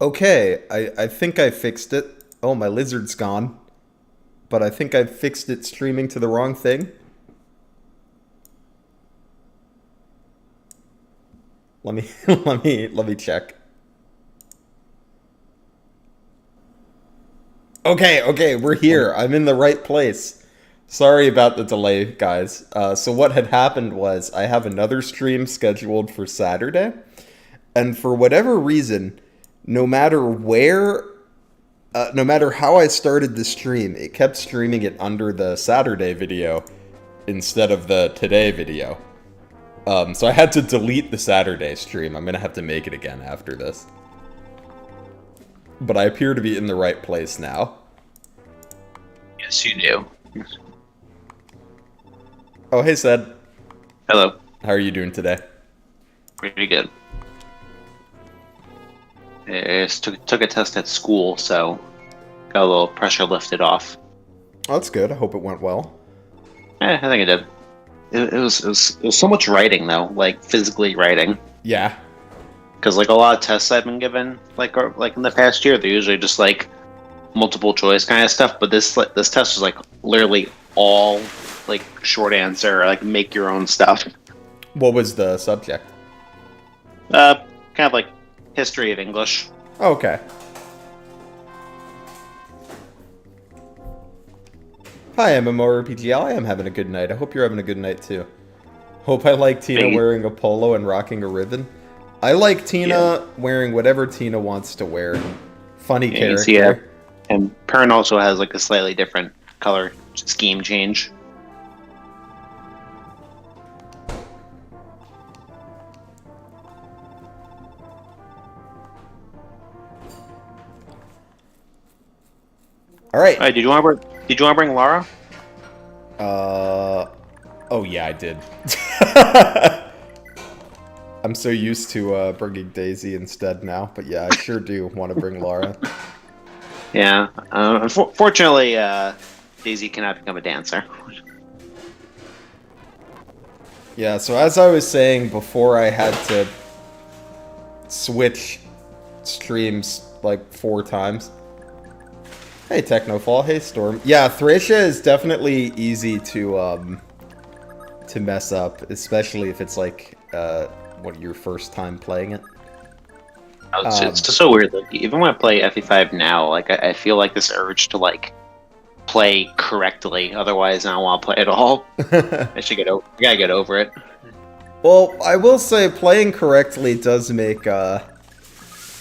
Okay, I think I fixed it. Oh, my lizard's gone. But I think I fixed it streaming to the wrong thing. Let me let me check. Okay, we're here. I'm in the right place. Sorry about the delay, guys. So what had happened was I have another stream scheduled for Saturday, and for whatever reason, no matter where, no matter how I started the stream, it kept streaming it under the Saturday video instead of the today video. So I had to delete the Saturday stream. I'm gonna have to make it again after this. But I appear to be in the right place now. Yes, you do. Oh, hey, Sed. Hello. How are you doing today? Pretty good. I just took a test at school, so got a little pressure lifted off. Oh, that's good. I hope it went well. I think it did. It was so much writing though, like physically writing. Yeah. Because like a lot of tests I've been given, like in the past year, they're usually just like multiple choice kind of stuff. But this test was like literally all like short answer, like make your own stuff. What was the subject? Kind of like history of English. Okay. Hi, MMORPG. I am having a good night. I hope you're having a good night too. Hope I like Tina Thank you. wearing a polo and rocking a ribbon. I like Tina wearing whatever Tina wants to wear. Funny character. Yeah. And Pern also has like a slightly different color scheme change. All right. Did you want to bring Lara? Oh yeah, I did. I'm so used to bringing Daisy instead now, but yeah, I sure do want to bring Lara. Yeah. Unfortunately, Daisy cannot become a dancer. Yeah, so as I was saying before, I had to switch streams like 4 times. Hey, Technofall. Hey, Storm. Yeah, Thracia is definitely easy to mess up, especially if it's like your first time playing it. It's just so weird. Like, even when I play FE5 now, like I feel like this urge to like play correctly. Otherwise, I don't want to play at all. I gotta get over it. Well, I will say playing correctly does make at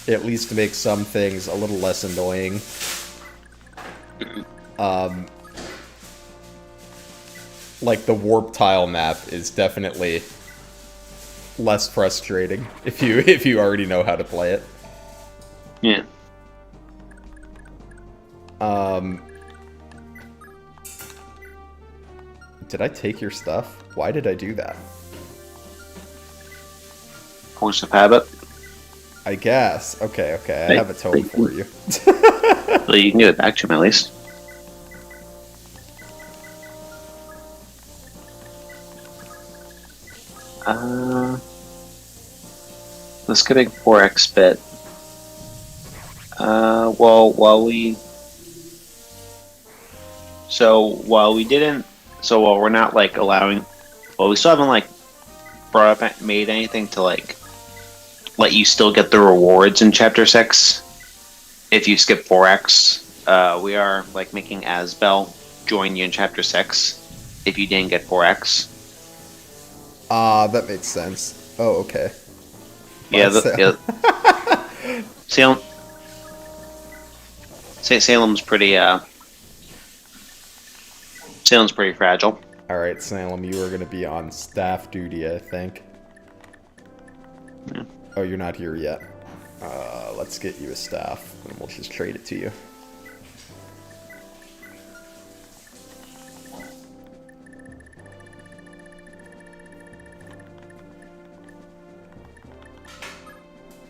least make some things a little less annoying. Like the warp tile map is definitely less frustrating if you already know how to play it. Yeah. Did I take your stuff? Why did I do that? Force of habit. I guess. Okay, I have a tome for you. Well, you can give it back to him at least. Let's get a 4x bit. Well, while we're not like allowing, we still haven't like made anything to like let you still get the rewards in chapter 6 if you skip 4x. We are like making Asbel join you in chapter 6 if you didn't get 4x. That makes sense. Oh, okay. Yeah, Salem's pretty fragile. Alright, Salem, you are going to be on staff duty, I think. Yeah. Oh, you're not here yet. Let's get you a staff, and we'll just trade it to you.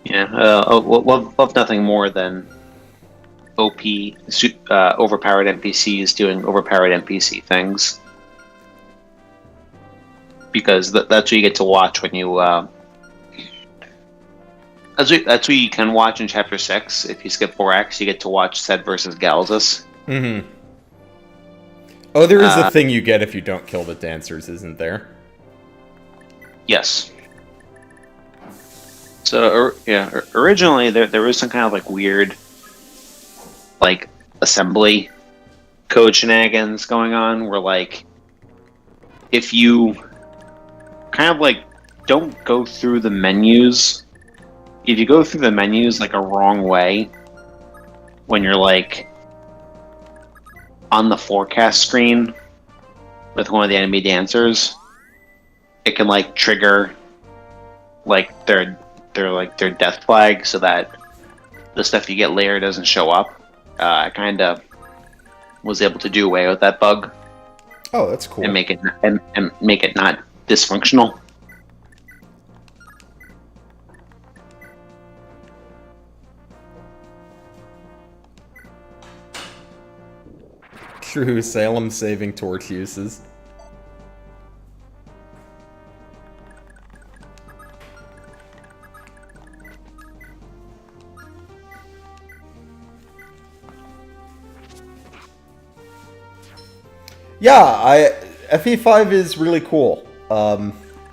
Yeah, love nothing more than OP, overpowered NPCs doing overpowered NPC things. Because that's what you get to watch when you That's what you can watch in Chapter 6. If you skip 4 acts, you get to watch Sed versus Galzus. Mm-hmm. Oh, there is a thing you get if you don't kill the dancers, isn't there? Yes. So, originally there was some kind of like weird, like, assembly code shenanigans going on where, like, if you kind of like don't go through the menus, if you go through the menus like a wrong way when you're like on the forecast screen with one of the enemy dancers, it can like trigger like their death flag so that the stuff you get later doesn't show up. I kind of was able to do away with that bug. Oh, that's cool. And make it not dysfunctional. True Salem saving torch uses. Yeah, FE5 is really cool.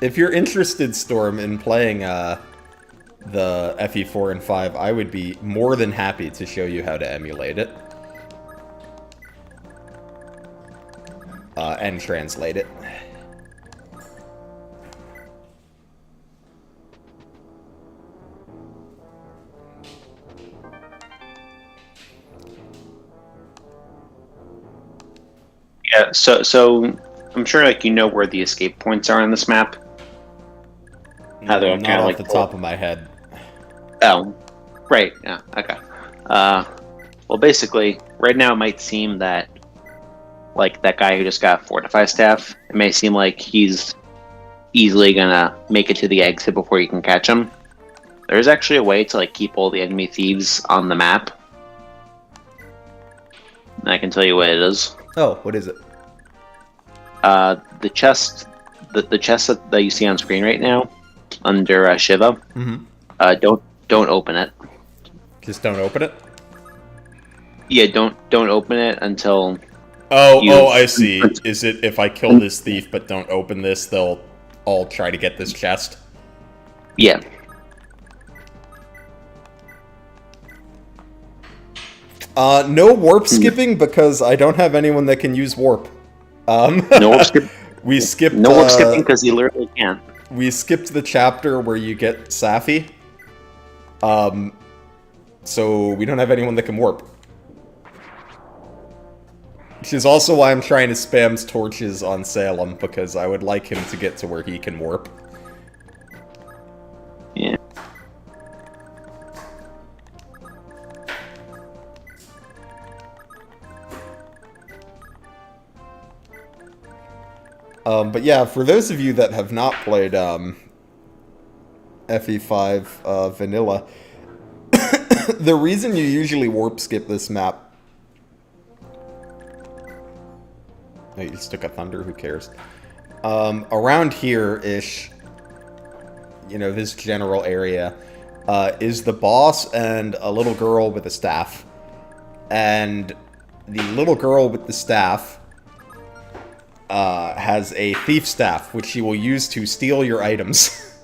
If you're interested, Storm, in playing the FE4 and 5, I would be more than happy to show you how to emulate it. And translate it. Yeah, so I'm sure like you know where the escape points are on this map. How they're not off like the top of my head. Oh, right. Yeah. Okay. Well, basically, right now it might seem that like that guy who just got Fortify Staff, it may seem like he's easily gonna make it to the exit before you can catch him. There's actually a way to like keep all the enemy thieves on the map. And I can tell you what it is. Oh, what is it? The chest, the chest that you see on screen right now, under Shiva. Mm-hmm. Don't open it. Just don't open it. Yeah, don't open it until. Oh, I see. Is it if I kill this thief but don't open this, they'll all try to get this chest? Yeah. No warp skipping because I don't have anyone that can use warp. No warp skip. We skipped. No warp skipping because he literally can't. We skipped the chapter where you get Safi. So we don't have anyone that can warp. Which is also why I'm trying to spam torches on Salem, because I would like him to get to where he can warp. Yeah. But yeah, for those of you that have not played FE5 Vanilla, the reason you usually warp skip this map... Oh, you just took a thunder, who cares? Around here-ish, you know, this general area, is the boss and a little girl with a staff. And the little girl with the staff has a thief staff, which she will use to steal your items.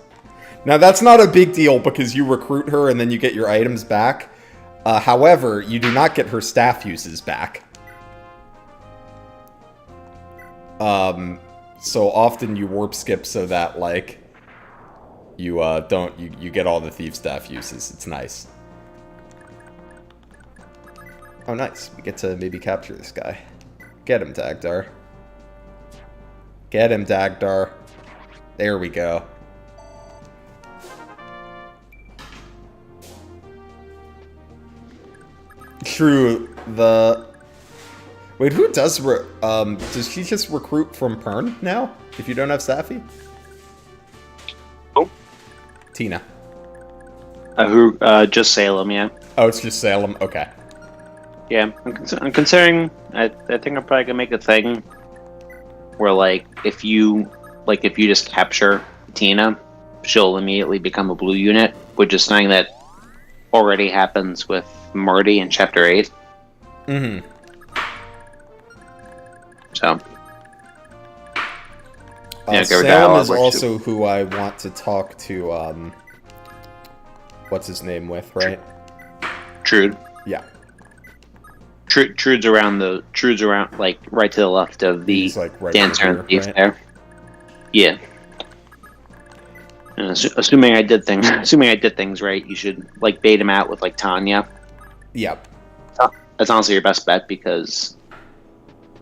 Now, that's not a big deal because you recruit her and then you get your items back. However, you do not get her staff uses back. So often you warp skip so that, like, you get all the thief staff uses. It's nice. Oh, nice. We get to maybe capture this guy. Get him, Dagdar. Get him, Dagdar. There we go. True, Wait, who does she just recruit from Pern now? If you don't have Safi? Oh. Tina. Just Salem, yeah. Oh, it's just Salem? Okay. Yeah, I'm considering, I think I'm probably gonna make a thing where, like, if you just capture Tina, she'll immediately become a blue unit which is something that already happens with Marty in Chapter 8. Mm-hmm. So, Salem is also who I want to talk to, what's his name with, right? Trude. Yeah. Trude's around, like, right to the left of the right dancer and thief right? there. Yeah. Assuming I did things right, you should, like, bait him out with, like, Tanya. Yep. That's honestly your best bet, because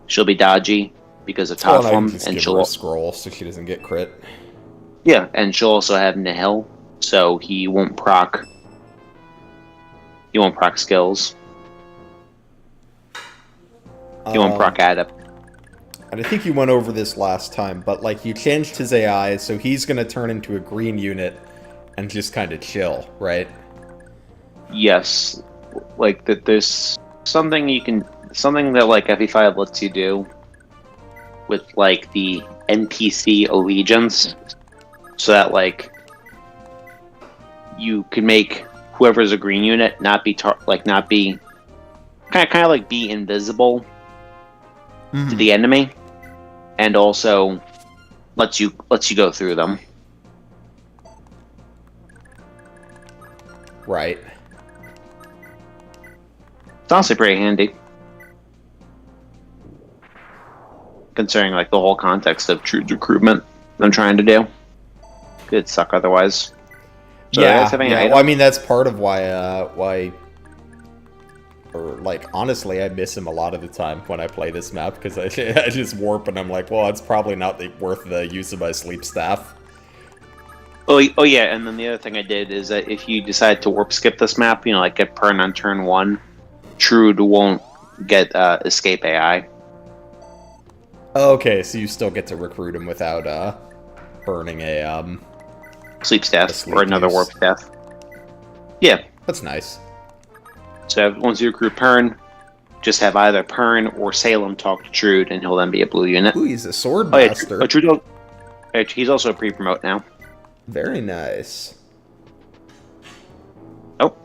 she'll be dodgy because of top form, and she'll give her a scroll so she doesn't get crit. Yeah, and she'll also have Nihil, so he won't proc. He won't proc skills. He won't proc Adept. And I think you went over this last time, but like you changed his AI, so he's gonna turn into a green unit and just kind of chill, right? Yes, like that. There's something that like FE5 lets you do with like the NPC allegiance, so that like you can make whoever's a green unit not be kind of like be invisible to the enemy, and also lets you go through them. Right. It's honestly pretty handy, considering like the whole context of Trude's recruitment I'm trying to do. It'd suck otherwise. So yeah. Well, I mean that's part of why. Or, like, honestly, I miss him a lot of the time when I play this map, because I just warp and I'm like, well, it's probably not worth the use of my sleep staff. Oh, yeah, and then the other thing I did is that if you decide to warp skip this map, you know, like get Pern on turn 1, Trude won't get escape AI. Okay, so you still get to recruit him without burning a sleep staff or another warp staff. Yeah. That's nice. So once you recruit Pern, just have either Pern or Salem talk to Trude, and he'll then be a blue unit. Ooh, he's a sword master. Trude, he's also a pre-promote now. Very nice. Oh.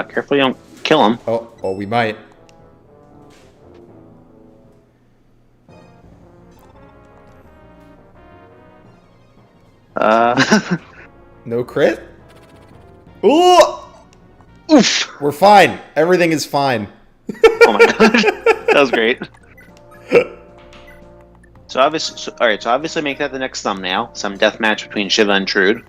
Carefully don't kill him. Oh, well, we might. No crit? Ooh! Oof! We're fine. Everything is fine. Oh my gosh. That was great. So obviously make that the next thumbnail. Some deathmatch between Shiva and Trude.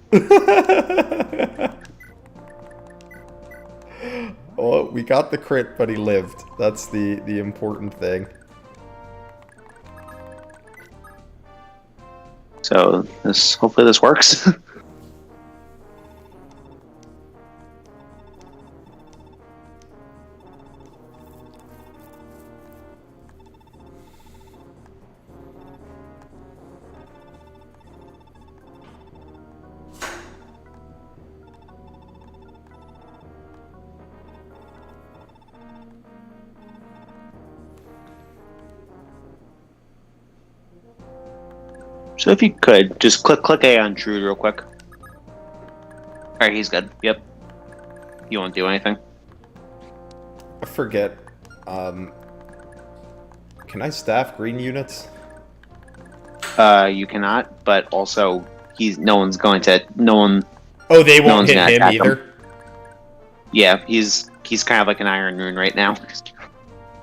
Well, we got the crit, but he lived. That's the important thing. So hopefully this works. So if you could, just click A on Trude real quick. Alright, he's good. Yep. You won't do anything. I forget. Can I staff green units? You cannot, but also no one's going to. Oh, they won't hit him either? Yeah, he's kind of like an Iron Rune right now.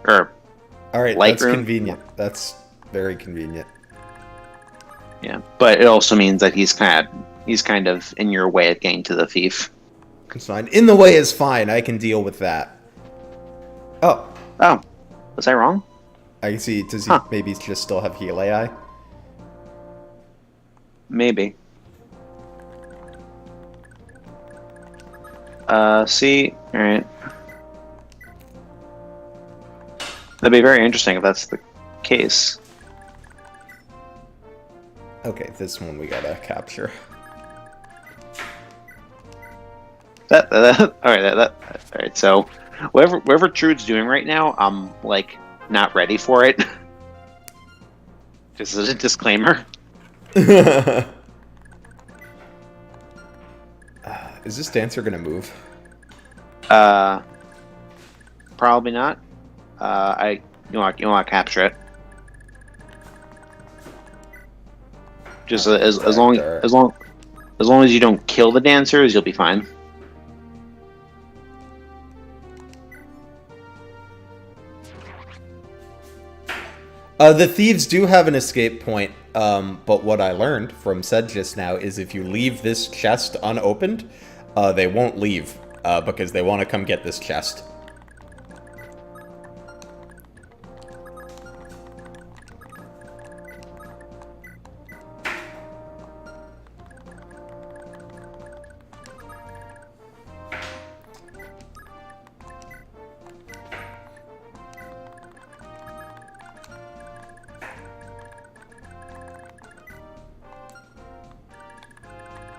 Alright, Light that's Rune. convenient. That's very convenient. Yeah, but it also means that he's kind of in your way of getting to the thief. It's fine. In the way is fine. I can deal with that. Oh. Oh. Was I wrong? I can see. Does he maybe just still have heal AI? Maybe. See? Alright. That'd be very interesting if that's the case. Okay, this one we gotta capture. Alright, so whatever Trude's doing right now, I'm like not ready for it. Just as a disclaimer. Is this dancer gonna move? Probably not. You want to capture it. Just as long as you don't kill the dancers, you'll be fine. The thieves do have an escape point, but what I learned from Sed just now is if you leave this chest unopened, they won't leave, because they want to come get this chest.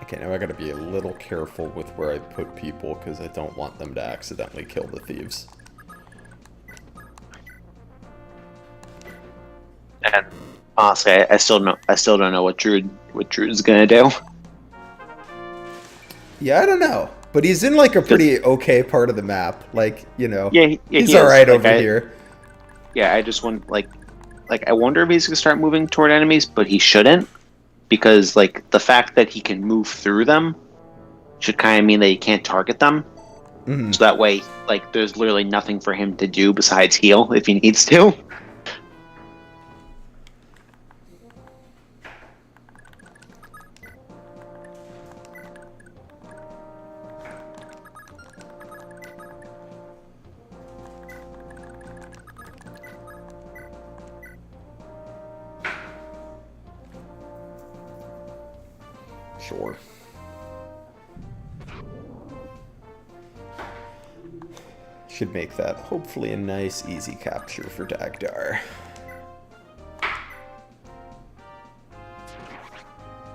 Okay, now I gotta be a little careful with where I put people, because I don't want them to accidentally kill the thieves. And honestly, I still don't know what Druid's gonna do. Yeah, I don't know. But he's in, like, a pretty okay part of the map. Like, you know, yeah, he's alright over here. Yeah, I just want, like, I wonder if he's gonna start moving toward enemies, but he shouldn't. Because, like, the fact that he can move through them should kind of mean that he can't target them. Mm-hmm. So that way, like, there's literally nothing for him to do besides heal if he needs to. Sure. Should make that hopefully a nice, easy capture for Dagdar.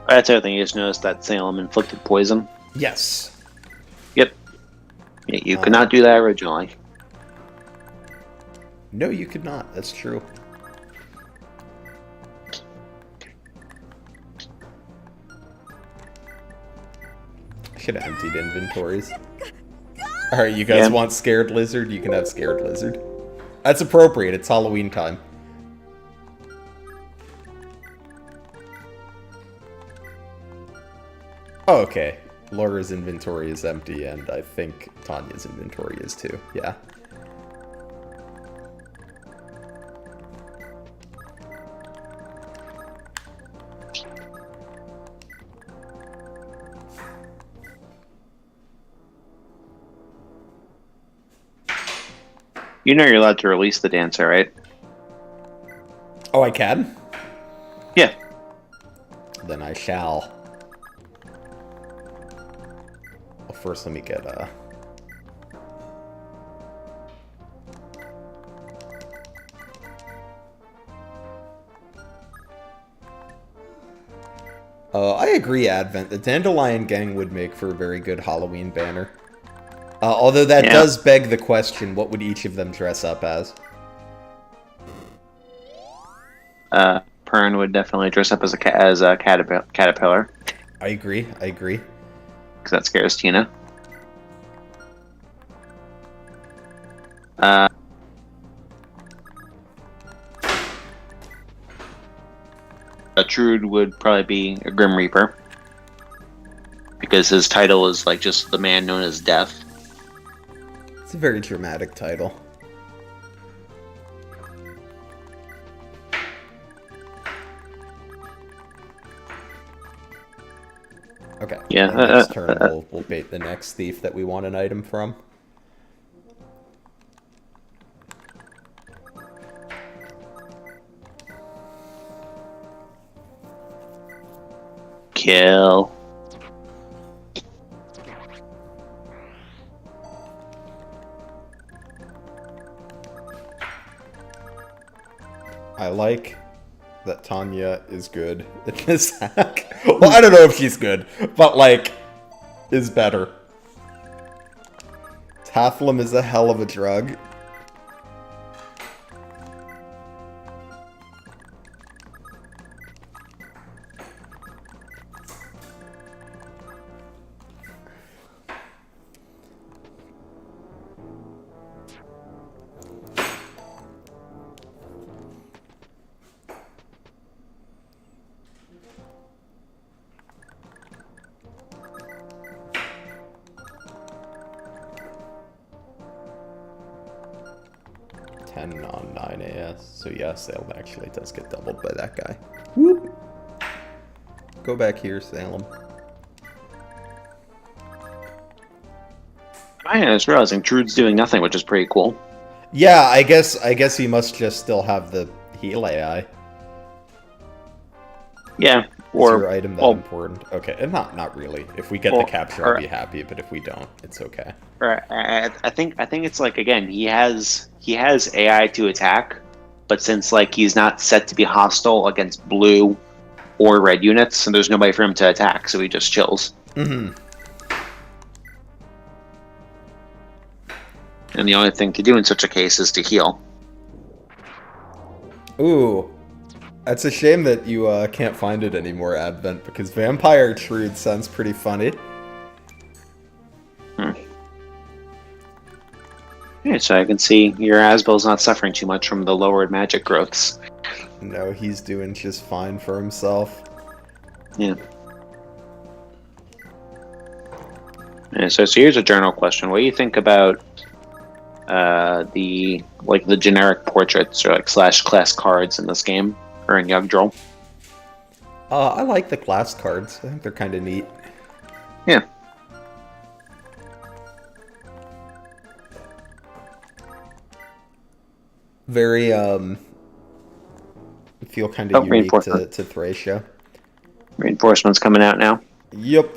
That's the other thing, you just noticed that Salem inflicted poison. Yes. Yep. Yeah, you could not do that originally. No, you could not. That's true. Should have emptied inventories. Alright, you guys want Scared Lizard? You can have Scared Lizard. That's appropriate. It's Halloween time. Oh, okay. Laura's inventory is empty, and I think Tanya's inventory is too. Yeah. You know you're allowed to release the dancer, right? Oh, I can? Yeah. Then I shall. Well, first let me get I agree, Advent. The Dandelion Gang would make for a very good Halloween banner. Although that does beg the question, what would each of them dress up as? Pern would definitely dress up as a caterpillar. I agree. Because that scares Tina. Trude would probably be a Grim Reaper. Because his title is like just the man known as Death. It's a very dramatic title. Okay. Yeah. Next turn, we'll bait the next thief that we want an item from. Kill. I like that Tanya is good in this hack. Well, I don't know if she's good, but, like, is better. Taflum is a hell of a drug. 10 on 9 AS. So yeah, Salem actually does get doubled by that guy. Whoop. Go back here, Salem. I was realizing Trude's doing nothing, which is pretty cool. Yeah, I guess he must just still have the heal AI. Yeah, Is your item that important? Okay, and not really. If we get the capture, I'll be happy. But if we don't, it's okay. I think it's like, again, he has AI to attack, but since like he's not set to be hostile against blue or red units, and there's nobody for him to attack, so he just chills. Mm-hmm. And the only thing to do in such a case is to heal. Ooh. That's a shame that you can't find it anymore, Advent, because Vampire Trude sounds pretty funny. Yeah, so I can see your Asbel's not suffering too much from the lowered magic growths. No, he's doing just fine for himself. Yeah. So here's a journal question. What do you think about the generic portraits or like / class cards in this game or in Yggdrasil? I like the class cards. I think they're kind of neat. Yeah. Very feel kind of unique to Thracia. Reinforcements coming out now. Yep.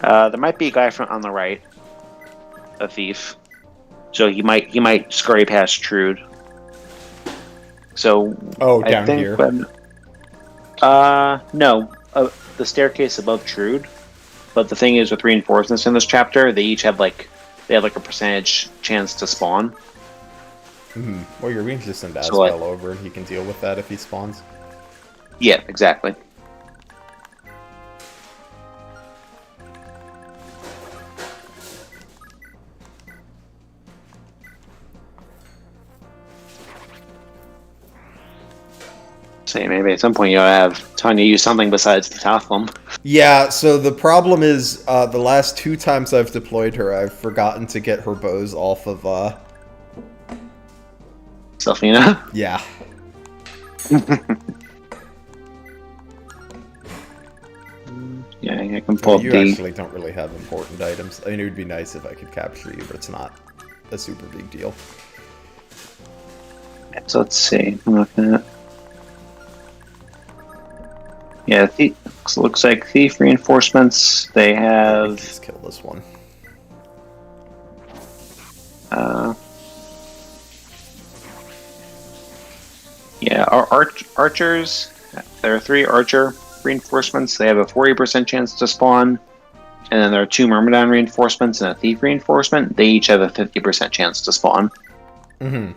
There might be a guy on the right, a thief. So he might scurry past Trude. So down here. No, the staircase above Trude. But the thing is, with reinforcements in this chapter, they each have a percentage chance to spawn. Mm-hmm. Well, we can just send Asbel over, and he can deal with that if he spawns. Yeah, exactly. Say maybe at some point you'll have time to use something besides the Tathlum. Yeah, so the problem is the last 2 times I've deployed her, I've forgotten to get her bows off of Selfina? Yeah. Yeah, I can pull up You actually don't really have important items. I mean, it would be nice if I could capture you, but it's not a super big deal. So let's see. I'm looking at... Yeah, looks like thief reinforcements. They have... Just kill this one. Yeah, archers. There are 3 archer reinforcements. They have a 40% chance to spawn. And then there are 2 Myrmidon reinforcements and a thief reinforcement. They each have a 50% chance to spawn. Mm-hmm.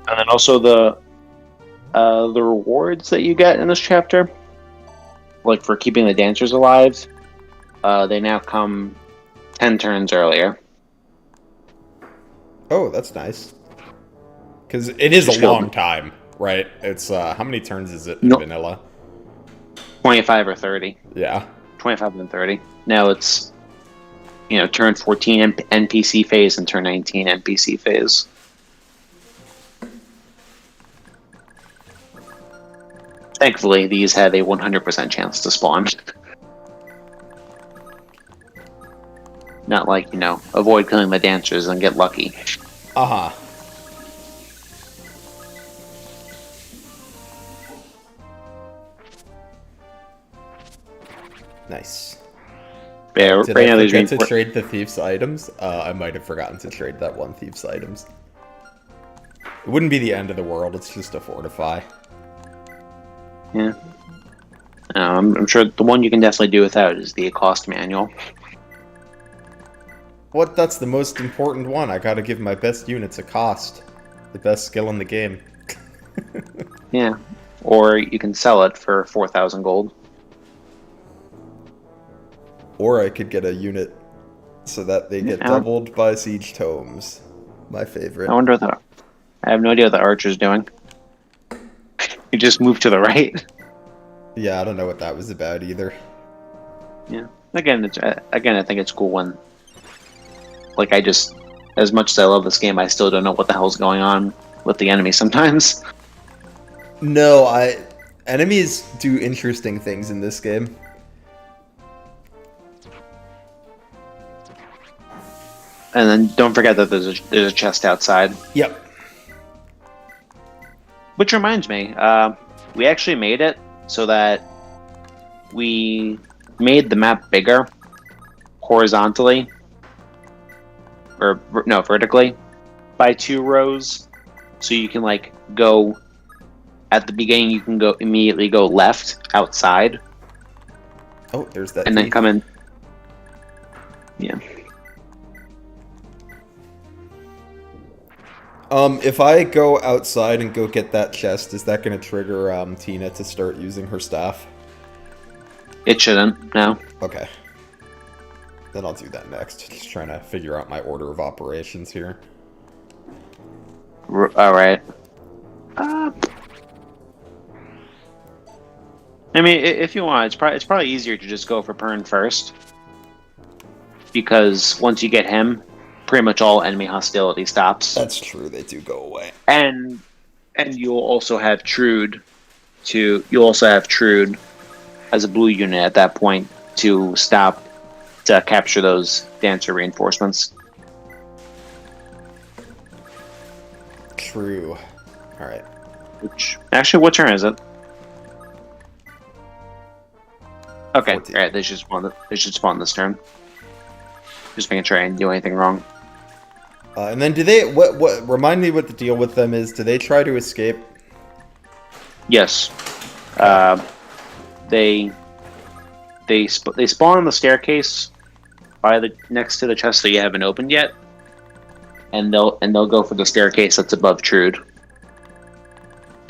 And then also the rewards that you get in this chapter, like for keeping the dancers alive, they now come 10 turns earlier. Oh, that's nice. Because it is a long time, right? It's, how many turns is it in vanilla? 25 or 30. Yeah. 25 and 30. Now it's, turn 14 NPC phase and turn 19 NPC phase. Thankfully, these have a 100% chance to spawn. Not like, avoid killing the dancers and get lucky. Uh-huh. Nice. Yeah, Did I forget to trade the thief's items? I might have forgotten to trade that one thief's items. It wouldn't be the end of the world, it's just a fortify. Yeah. I'm sure the one you can definitely do without is the Accost manual. What? That's the most important one. I gotta give my best units Accost. The best skill in the game. Yeah. Or you can sell it for 4,000 gold. Or I could get a unit so that they get doubled by siege tomes. My favorite. I wonder what that. I have no idea what the archer's doing. He just moved to the right. Yeah, I don't know what that was about either. Yeah. Again, I think it's cool when, like, as much as I love this game, I still don't know what the hell's going on with the enemy sometimes. No, enemies do interesting things in this game. And then don't forget that there's a chest outside. Yep. Which reminds me, we actually made it so that we made the map bigger horizontally, or no, vertically, by 2 rows. So you can like go at the beginning. You can immediately go left outside. Oh, there's that. And then come in. Yeah. If I go outside and go get that chest, is that going to trigger Tina to start using her staff? It shouldn't, no. Okay. Then I'll do that next. Just trying to figure out my order of operations here. Alright. I mean, if you want, it's probably easier to just go for Pern first. Because once you get him, pretty much all enemy hostility stops. That's true, they do go away. And you'll also have Trude as a blue unit at that point to capture those dancer reinforcements. True. Alright. Actually, what turn is it? Okay, 14. alright, they should spawn this turn. Just making sure I didn't do anything wrong. And then do they, what, remind me what the deal with them is. Do they try to escape? Yes. They spawn on the staircase next to the chest that you haven't opened yet. And they'll go for the staircase that's above Trude.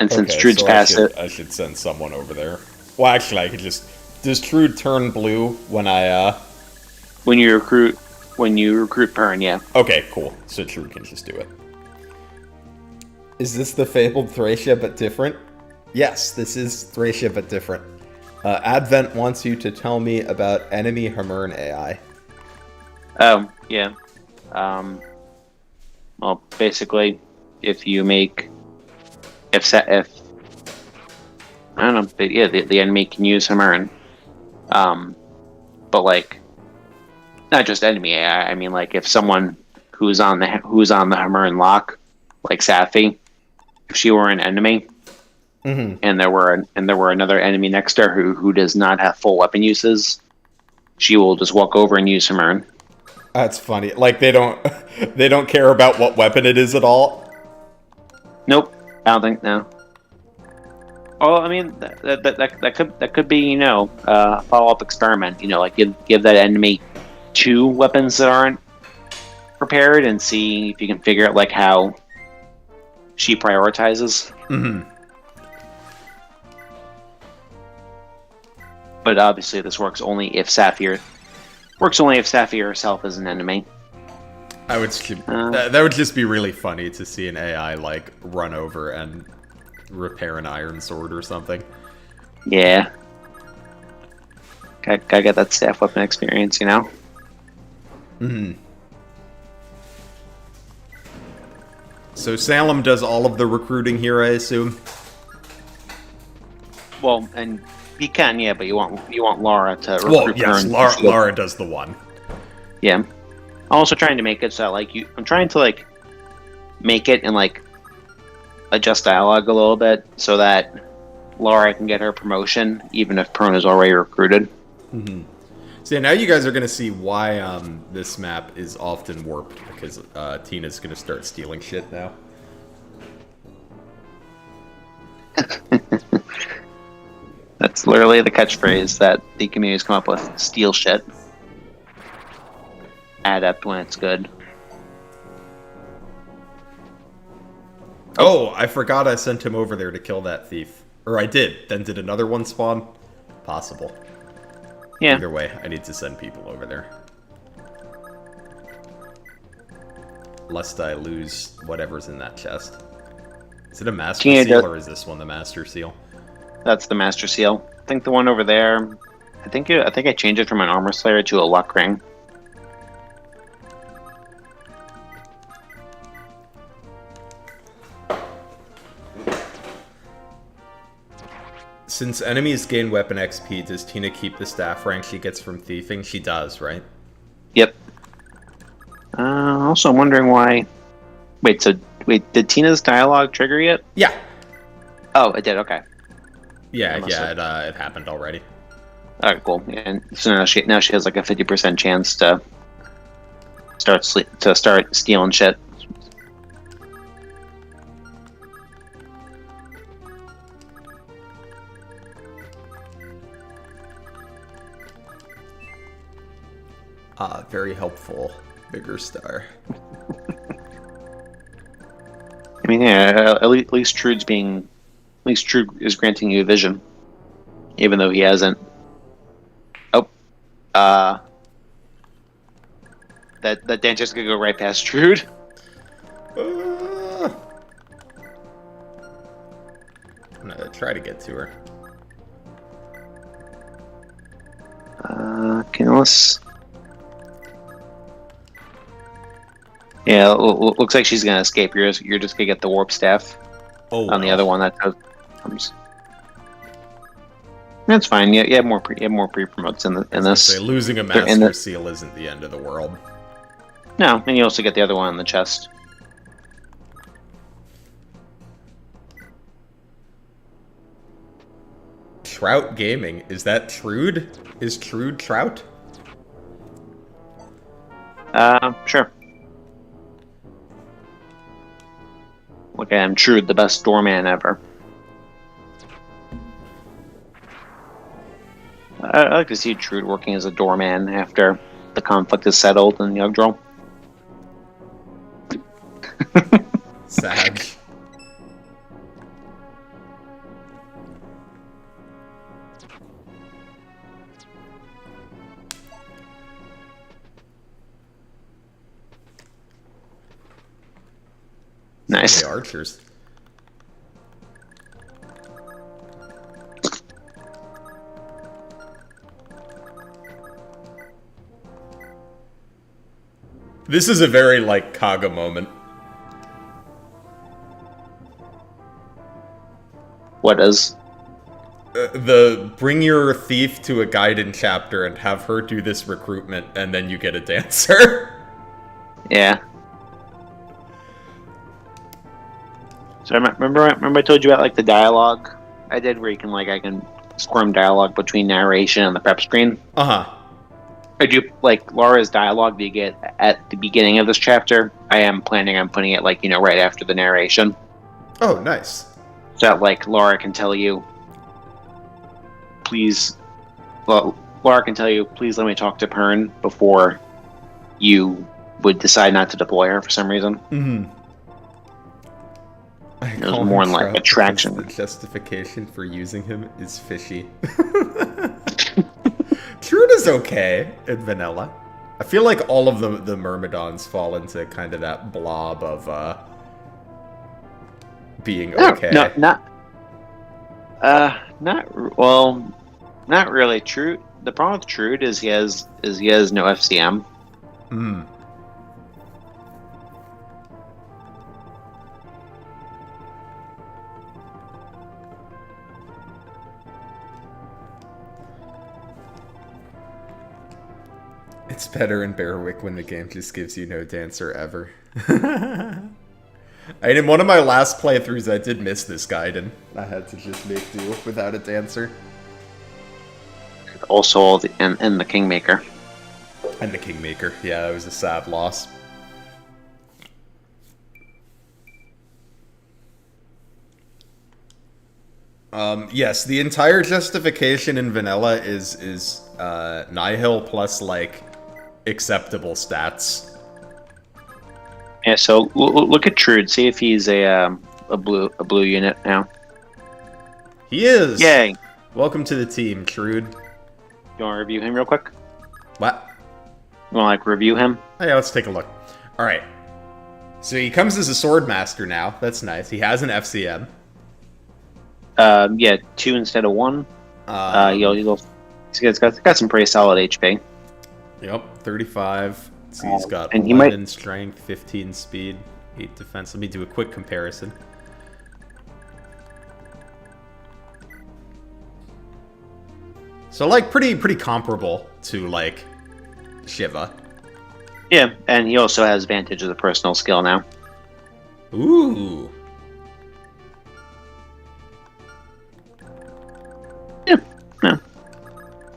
And since Trude's past it, I should send someone over there. Well, actually, I could just. Does Trude turn blue when I when you recruit Pern? Yeah. Okay, cool. So Trude can just do it. Is this the fabled Thracia but different? Yes, this is Thracia but different. Advent wants you to tell me about enemy Hamern AI. Oh yeah. Well, basically, if I don't know, but yeah, the enemy can use Hamern. But like, not just enemy AI. I mean, like if someone who's on the Hamern lock, like Safi, if she were an enemy, and there were another enemy next to her who does not have full weapon uses, she will just walk over and use Hamern. That's funny. Like they don't care about what weapon it is at all. Nope, I don't think no. Well, I mean that could be a follow-up experiment. Like give that enemy 2 weapons that aren't prepared and see if you can figure out like how she prioritizes. But obviously, this works only if Safi herself is an enemy. That would just be really funny to see an AI like run over and repair an iron sword or something. Yeah. Gotta get that staff weapon experience, So Salem does all of the recruiting here, I assume? Well, and he can, yeah, but you want Laura to recruit. Well, yes, Laura does the one. Yeah. I'm also trying to make it so that, like, I'm trying to, like, make it and, like, adjust dialogue a little bit so that Laura can get her promotion, even if Prone is already recruited. So yeah, now you guys are going to see why this map is often warped, because Tina's going to start stealing shit now. That's literally the catchphrase that the community's come up with. Steal shit. Adept when it's good. Oh, I forgot I sent him over there to kill that thief. Or I did. Then did another one spawn? Possible. Yeah. Either way, I need to send people over there. Lest I lose whatever's in that chest. Is it a master seal or is this one the master seal? That's the master seal. I think the one over there. I think I changed it from an armor slayer to a luck ring. Since enemies gain weapon XP, does Tina keep the staff rank she gets from thieving? She does, right? Yep. Also, I'm wondering why. Wait, did Tina's dialogue trigger yet? Yeah. Oh, it did. Okay. Yeah, it happened already. All right, cool. And so now she has like a 50% chance to start stealing shit. Very helpful. Bigger star. I mean, yeah, at least Trude is granting you vision, even though he hasn't. Oh, that dancer's gonna go right past Trude. I'm gonna try to get to her. Okay, let's. Yeah, looks like she's gonna escape. You're just gonna get the warp staff. Oh, on the other one that comes. That's fine. You have more pre-promotes in this. Say, losing a master seal isn't the end of the world. No, and you also get the other one in the chest. Trout Gaming, is that Trude? Is Trude Trout? Sure. Look at him, Trude, the best doorman ever. I like to see Trude working as a doorman after the conflict is settled in Yggdrasil. Sag. Nice. The archers. This is a very, like, Kaga moment. What is? The bring your thief to a Gaiden chapter and have her do this recruitment, and then you get a dancer. Yeah. So remember I told you about like the dialogue I did, where you can I can squirm dialogue between narration and the prep screen. I do like Laura's dialogue that you get at the beginning of this chapter. I am planning on putting it right after the narration. Oh, nice. So that Laura can tell you, please. Well, Laura can tell you, please let me talk to Pern before you would decide not to deploy her for some reason. Mm-hmm. It was more in attraction. The justification for using him is fishy. Trude is okay in vanilla. I feel like all of the Myrmidons fall into kind of that blob of being okay. No, not really. Trude. The problem with Trude is he has no FCM. Hmm. It's better in Bearwick when the game just gives you no dancer ever. In one of my last playthroughs, I did miss this Gaiden. I had to just make do without a dancer. Also, and the Kingmaker. And the Kingmaker. Yeah, that was a sad loss. Yes, the entire justification in vanilla is Nihil plus acceptable stats. Yeah, so look at Trude. See if he's a a blue unit now. He is! Yay! Welcome to the team, Trude. You want to review him real quick? What? You want to, like, review him? Oh, yeah, let's take a look. Alright. So he comes as a sword master now. That's nice. He has an FCM. Yeah, 2 instead of 1. He's got some pretty solid HP. Yep, 35. So he's got and 11 strength, 15 speed, 8 defense. Let me do a quick comparison. So, like, pretty comparable to, like, Shiva. Yeah, and he also has advantage as a personal skill now. Ooh. Yeah.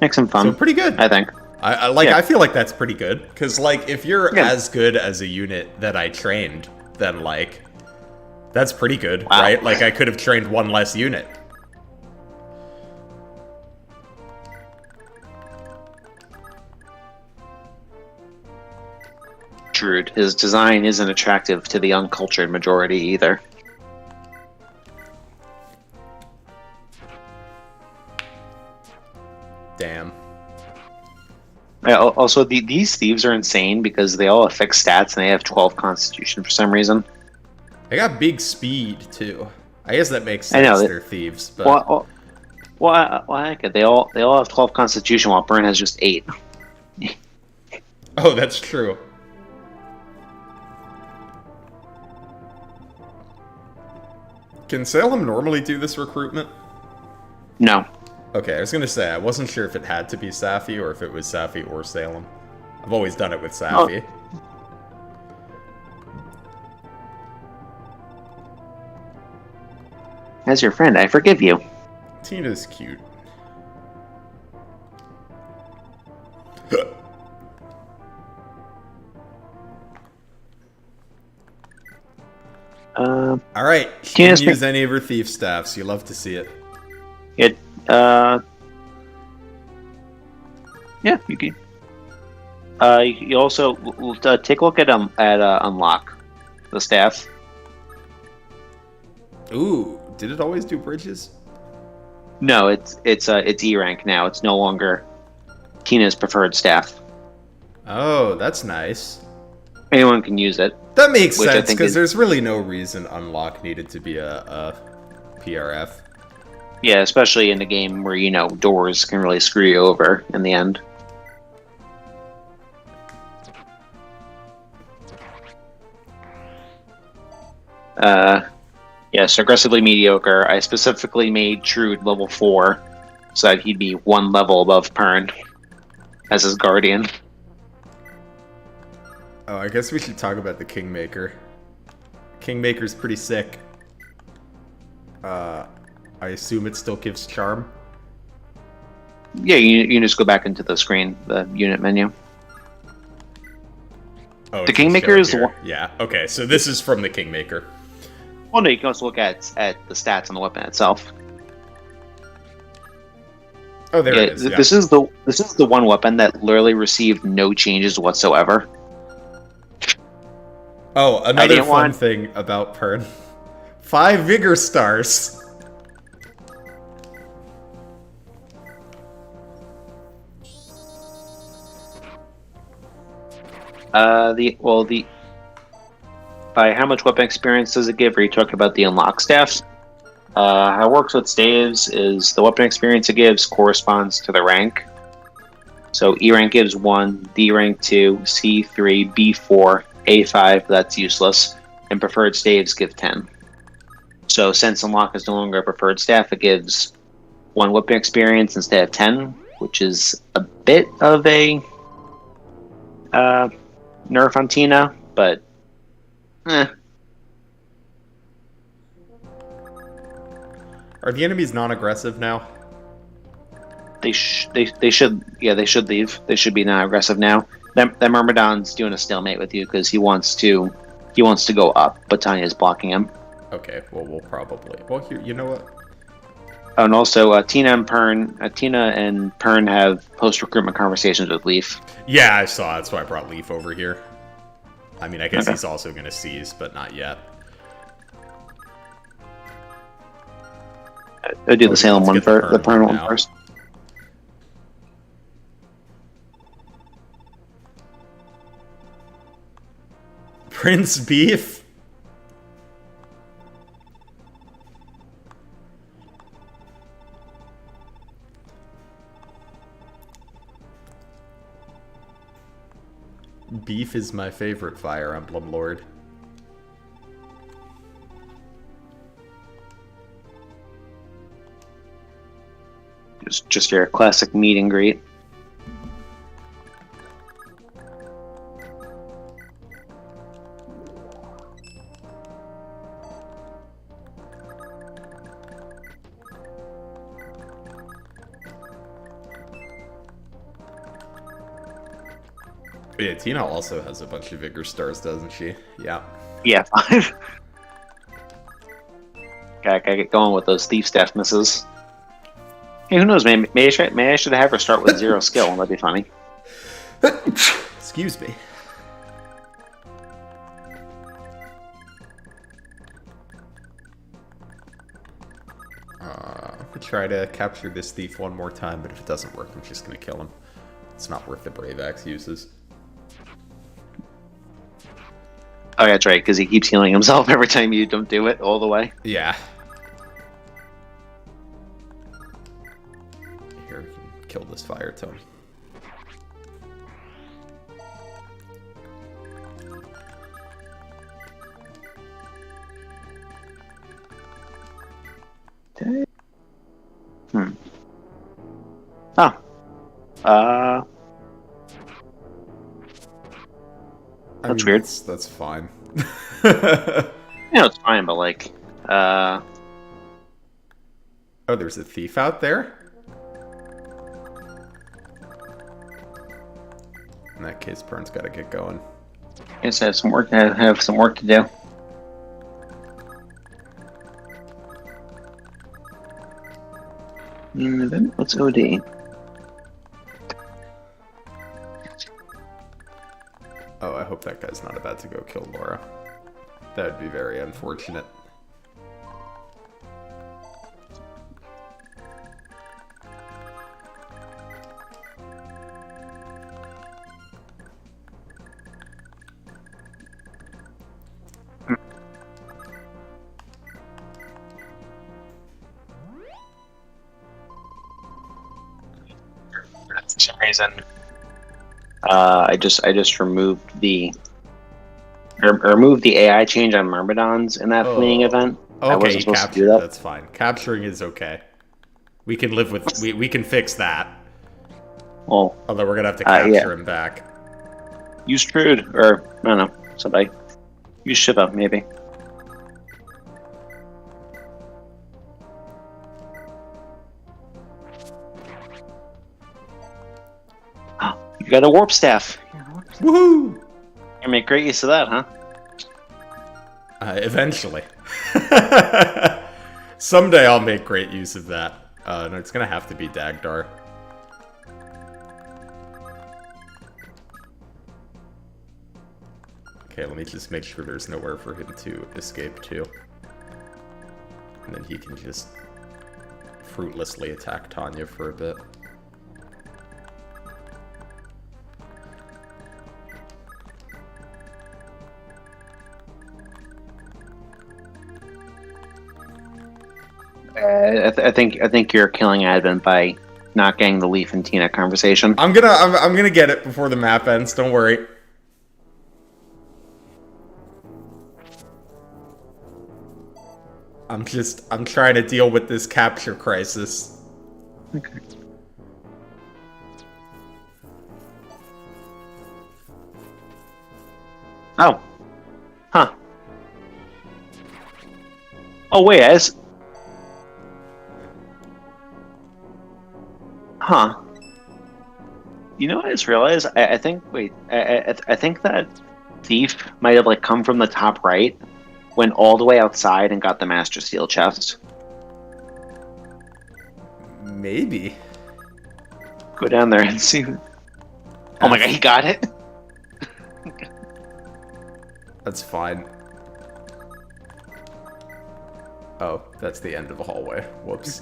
Makes him fun. So pretty good. I think. I feel like that's pretty good. Because, like, if you're as good as a unit that I trained, then, like, that's pretty good, right? Like, I could have trained one less unit. Druid. His design isn't attractive to the uncultured majority either. Damn. Also, these thieves are insane because they all have fixed stats and they have 12 constitution for some reason. They got big speed, too. I guess that makes sense. They're thieves, but... Heck, they all have 12 constitution while Burn has just 8. Oh, that's true. Can Salem normally do this recruitment? No. Okay, I was gonna say, I wasn't sure if it had to be Safi or if it was Safi or Salem. I've always done it with Safi. As your friend, I forgive you. Tina's cute. Alright, she can use any of her thief staffs. You love to see it. Yeah, you can. You also take a look at unlock the staff. Ooh, did it always do bridges? No, it's E rank now. It's no longer Tina's preferred staff. Oh, that's nice. Anyone can use it. That makes sense, because there's really no reason unlock needed to be a PRF. Yeah, especially in a game where, you know, doors can really screw you over in the end. Yes, aggressively mediocre. I specifically made Trude level 4 so that he'd be 1 level above Pern as his guardian. Oh, I guess we should talk about the Kingmaker. Kingmaker's pretty sick. I assume it still gives charm? Yeah, you can just go back into the screen, the unit menu. Oh, the Kingmaker is the one. Yeah, okay, so this is from the Kingmaker. Well, no, you can also look at the stats on the weapon itself. Oh, there it is. Yeah. This is the one weapon that literally received no changes whatsoever. Oh, another fun thing about Pern. 5 Vigor Stars. By how much weapon experience does it give? Are you talking about the unlock staffs? How it works with staves is the weapon experience it gives corresponds to the rank. So E rank gives 1, D rank 2, C 3, B 4, A 5. That's useless, and preferred staves give 10. So since unlock is no longer a preferred staff, it gives 1 weapon experience instead of 10, which is a bit of a nerf on Tina, but Are the enemies non-aggressive now? They should leave. They should be non-aggressive now. That Myrmidon's doing a stalemate with you because he wants to go up, but Tanya's blocking him. Okay, well we'll probably. Well, here, you know what? Oh, and also Tina and Pern have post-recruitment conversations with Leaf. Yeah, I saw. That's why I brought Leaf over here. I mean, I guess he's also going to seize, but not yet. I'll do the Okay, Salem let's one get the first, the Pern Pern one now. first. Prince Beef? Beef is my favorite Fire Emblem Lord. Just your classic meet and greet. Yeah, Tina also has a bunch of Vigor Stars, doesn't she? Yeah. Yeah, 5. Gotta get going with those thief staff misses. Hey, who knows? Maybe I should have her start with 0 skill. That'd be funny. Excuse me. I'll try to capture this thief one more time, but if it doesn't work, I'm just gonna kill him. It's not worth the Brave Axe uses. Oh, yeah, that's right, because he keeps healing himself every time you don't do it all the way. Yeah. Here, we can kill this fire tome. Oh. That's weird. That's fine. It's fine, but like, Oh, there's a thief out there? In that case, Pern's gotta get going. I guess I have some work. I have some work to do. Let's OD. Oh, I hope that guy's not about to go kill Laura. That would be very unfortunate. For some reason, I just removed the AI change on Myrmidons in that fleeing event. I Okay, wasn't supposed to do captured. that. That's fine. Capturing is okay. We can live with. We can fix that. Well, Although we're gonna have to capture yeah. him back. Use Trude, or I don't know, somebody. Use Shiva, maybe. You got a warp staff. Woohoo! You make great use of that, huh? Eventually. Someday I'll make great use of that. No, it's gonna have to be Dagdar. Okay, let me just make sure there's nowhere for him to escape to. And then he can just fruitlessly attack Tanya for a bit. I think you're killing Advent by not getting the Leaf and Tina conversation. I'm gonna get it before the map ends. Don't worry. I'm trying to deal with this capture crisis. Okay. Oh. Huh. Oh wait, Huh. You know what I just realized? I think I think that thief might have like come from the top right, went all the way outside and got the Master Steel chest. Maybe. Go down there and see. Oh my god, he got it. That's fine. Oh, that's the end of the hallway. Whoops.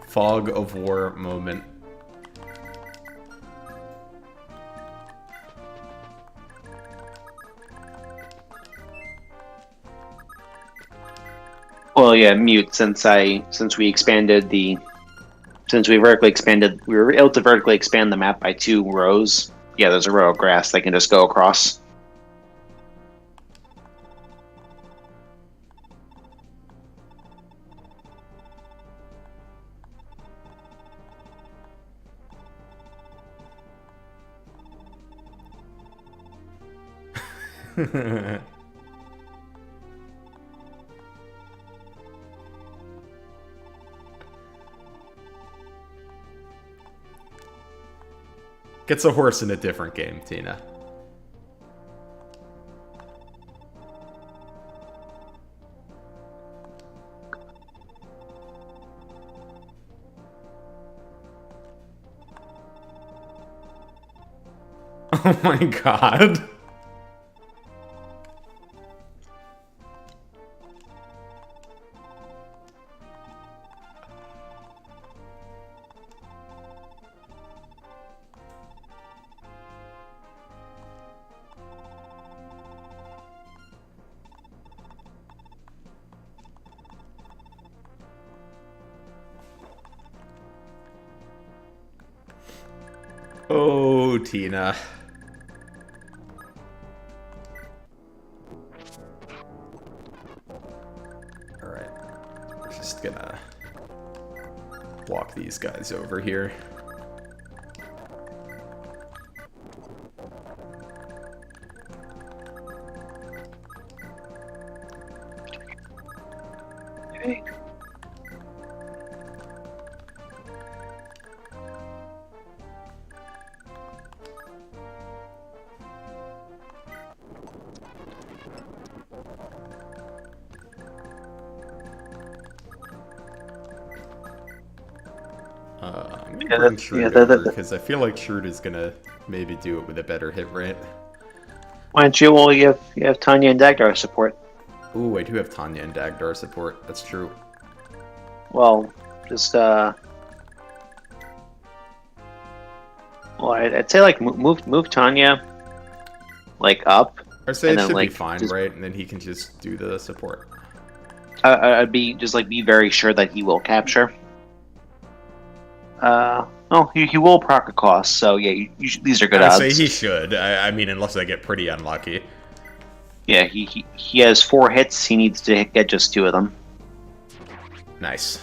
Fog of war moment. Well, yeah, mute since we vertically expanded, we were able to vertically expand the map by 2 rows. Yeah, there's a row of grass that can just go across. Gets a horse in a different game, Tina. Oh my god. Oh, Tina. Alright. We're just gonna walk these guys over here. Okay. I'm gonna bring Shrewd over, because I feel like Shrewd is gonna maybe do it with a better hit rate. Why don't you? Well, you have Tanya and Dagdar support. Ooh, I do have Tanya and Dagdar support. That's true. Well, just well, I'd say like move Tanya like up. I say it then, should like, be fine, just, right? And then he can just do the support. I'd be very sure that he will capture. Oh, he will proc a cost, so yeah, these are good odds. I say he should. I mean, unless I get pretty unlucky. Yeah, he has 4 hits. He needs to get just 2 of them. Nice.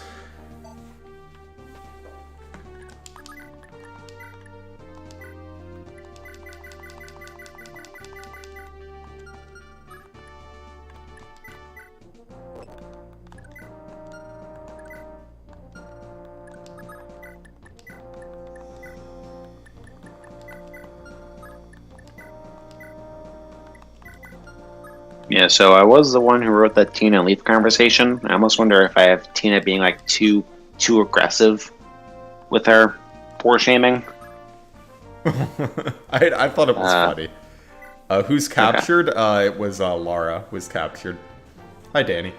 Yeah, so I was the one who wrote that Tina and Leaf conversation. I almost wonder if I have Tina being like too aggressive with her poor shaming. I thought it was funny. Who's captured? Okay. It was Lara was captured. Hi, Danny.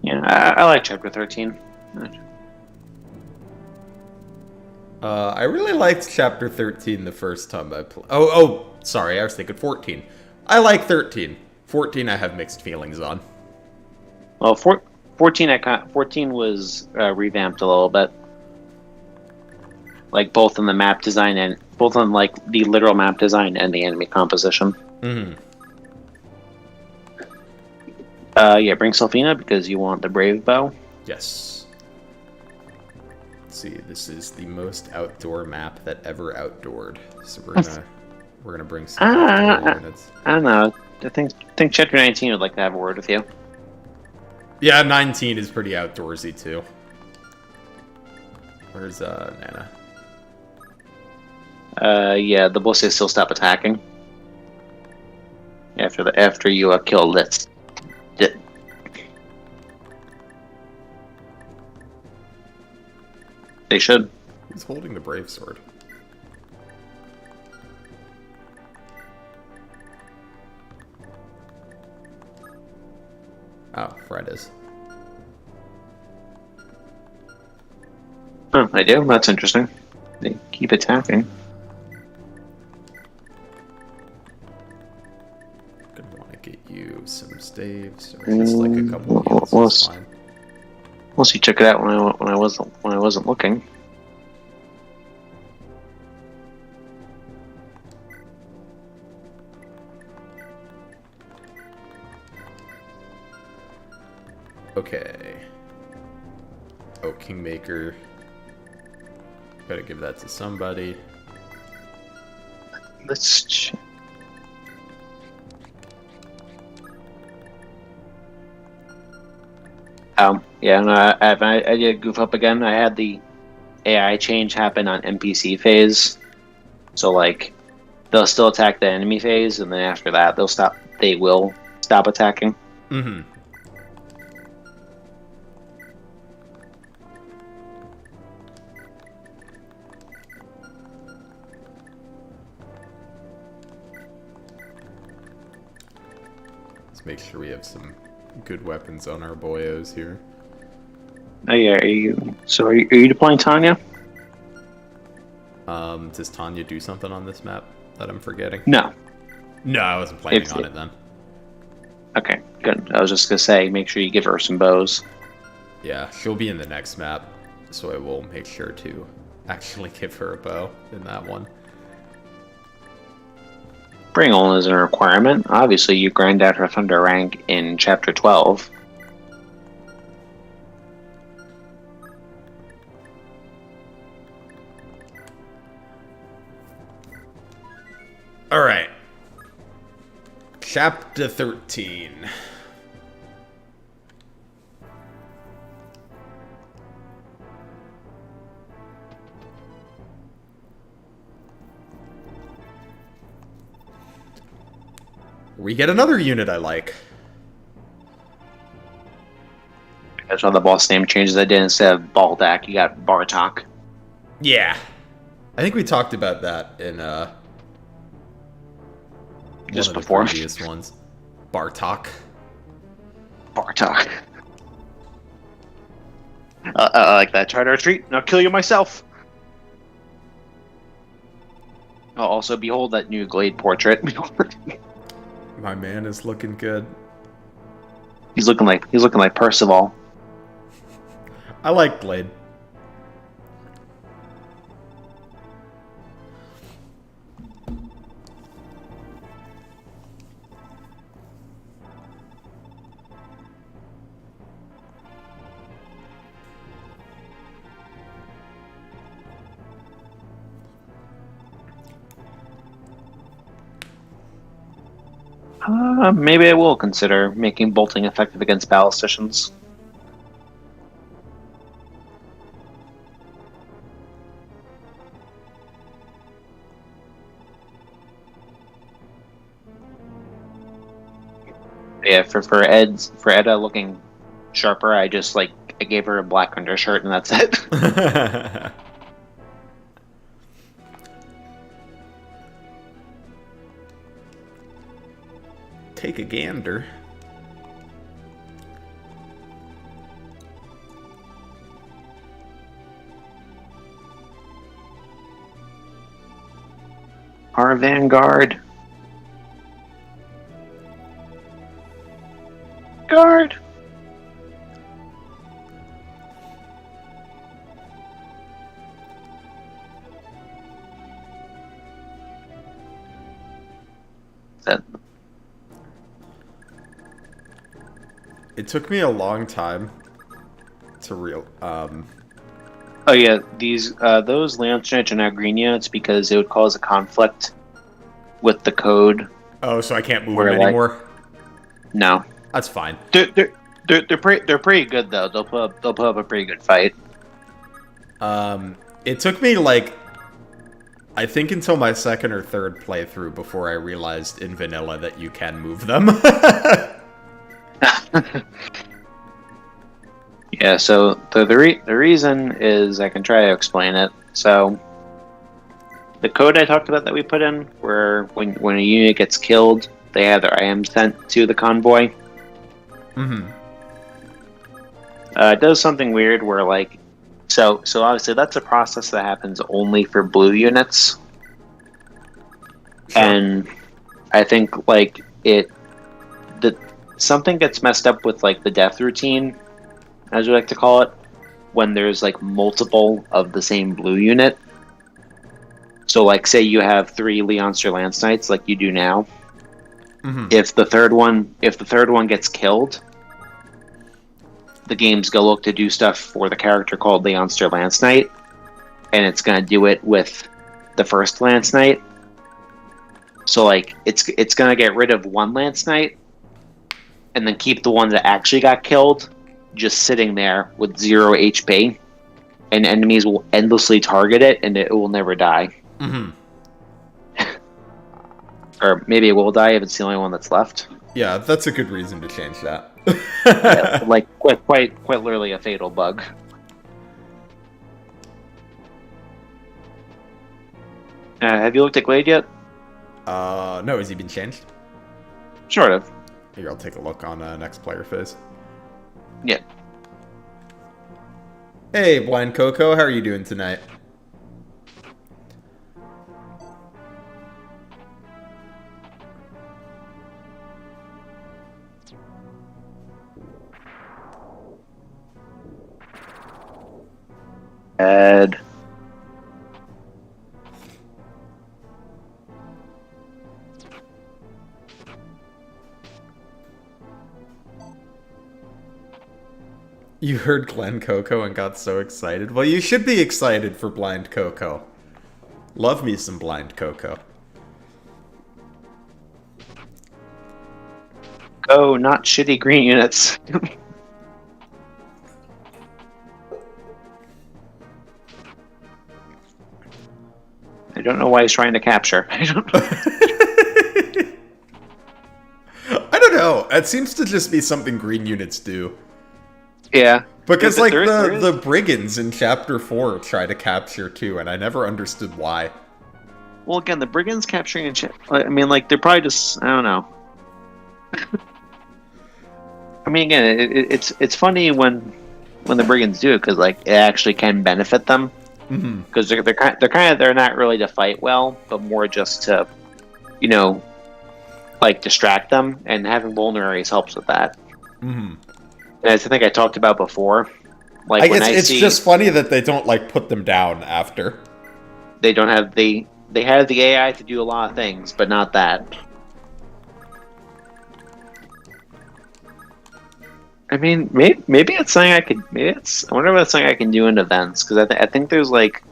Yeah, I like Chapter 13. I really liked Chapter 13 the first time I played. Oh, sorry, I was thinking 14. I like 13. 14 I have mixed feelings on. Well, 14 was revamped a little bit. Like, both in the map design and both on, like, the literal map design and the enemy composition. Mm-hmm. Yeah, bring Selfina because you want the Brave Bow. Yes. Let's see, this is the most outdoor map that ever outdoored. So we're gonna bring some outdoor units. I don't know. I think Chapter 19 would like to have a word with you. Yeah, 19 is pretty outdoorsy too. Where's Nana? Yeah, the Bullseye still stop attacking. After you kill this. They should. Who's holding the Brave Sword? Oh, Fred is. Oh, I do? That's interesting. They keep attacking. Gonna want to get you some staves, or just like a couple of heals is fine. Unless you check it out when I wasn't looking. Okay. Oh, Kingmaker. Gotta give that to somebody. Let's. Yeah, no, I did goof up again. I had the AI change happen on NPC phase, so like they'll still attack the enemy phase, and then after that they will stop attacking. Mm-hmm. Let's make sure we have some good weapons on our boyos here. Oh yeah, are you deploying Tanya? Does Tanya do something on this map that I'm forgetting? No. No, I wasn't planning on it then. Okay, good. I was just gonna say, make sure you give her some bows. Yeah, she'll be in the next map, so I will make sure to actually give her a bow in that one. Bring on isn't a requirement. Obviously, you grind out her thunder rank in Chapter 12. Alright. Chapter 13. We get another unit I like. That's why the boss name changes. I did instead of Baldak, you got Bartok. Yeah. I think we talked about that in Just one of before. the previous ones. Bartok. Bartok. I like that. Try to retreat, and I'll kill you myself. I'll also behold that new Glade portrait. My man is looking good. He's looking like Percival. I like Glade. Maybe I will consider making bolting effective against ballisticians. Yeah, for Edda looking sharper, I gave her a black undershirt and that's it. Take a gander. Our vanguard. Guard. That. It took me a long time to Oh yeah, those Lance units are now green units because it would cause a conflict with the code. Oh, so I can't move Where, them like- anymore? No, That's fine. they're pretty good though. They'll put up a pretty good fight. It took me, like, I think until my second or third playthrough before I realized in vanilla that you can move them. Yeah, so the reason is I can try to explain it. So the code I talked about that we put in, where when a unit gets killed, they have their IM sent to the convoy. Mm-hmm. It does something weird where, like, so obviously that's a process that happens only for blue units. Sure. And I think, like, something gets messed up with, like, the death routine, as we like to call it, when there's, like, multiple of the same blue unit. So, like, say you have 3 Leonster Lance Knights, like you do now. Mm-hmm. If the third one gets killed, the game's gonna look to do stuff for the character called Leonster Lance Knight, and it's gonna do it with the first Lance Knight. So, like, it's gonna get rid of one Lance Knight, and then keep the one that actually got killed just sitting there with 0 HP, and enemies will endlessly target it, and it will never die. Mm-hmm. Or maybe it will die if it's the only one that's left. Yeah, that's a good reason to change that. Yeah, like quite literally a fatal bug. Have you looked at Glade yet? No, has he been changed? Sort of. Here, I'll take a look on next player phase. Yeah. Hey, Blind Coco, how are you doing tonight? Ed. You heard Glen Coco and got so excited. Well, you should be excited for Blind Coco. Love me some Blind Coco. Go, not shitty green units. I don't know why he's trying to capture. I don't know. I don't know. It seems to just be something green units do. Yeah. Because, Yeah, like, but there is- the brigands in Chapter 4 try to capture too, and I never understood why. Well, again, the brigands capturing and I mean, like, they're probably just, I don't know. I mean, again, it's funny when the brigands do it, because, like, it actually can benefit them. Mm-hmm. Because they're not really to fight well, but more just to, you know, like, distract them, and having vulneraries helps with that. Mm-hmm. And as I think I talked about before, like, I when guess I it's see just funny that they don't, like, put them down after. they don't have they have the AI to do a lot of things, but not that. I mean, maybe it's something I could. I wonder if that's something I can do in events, because I think there's, like,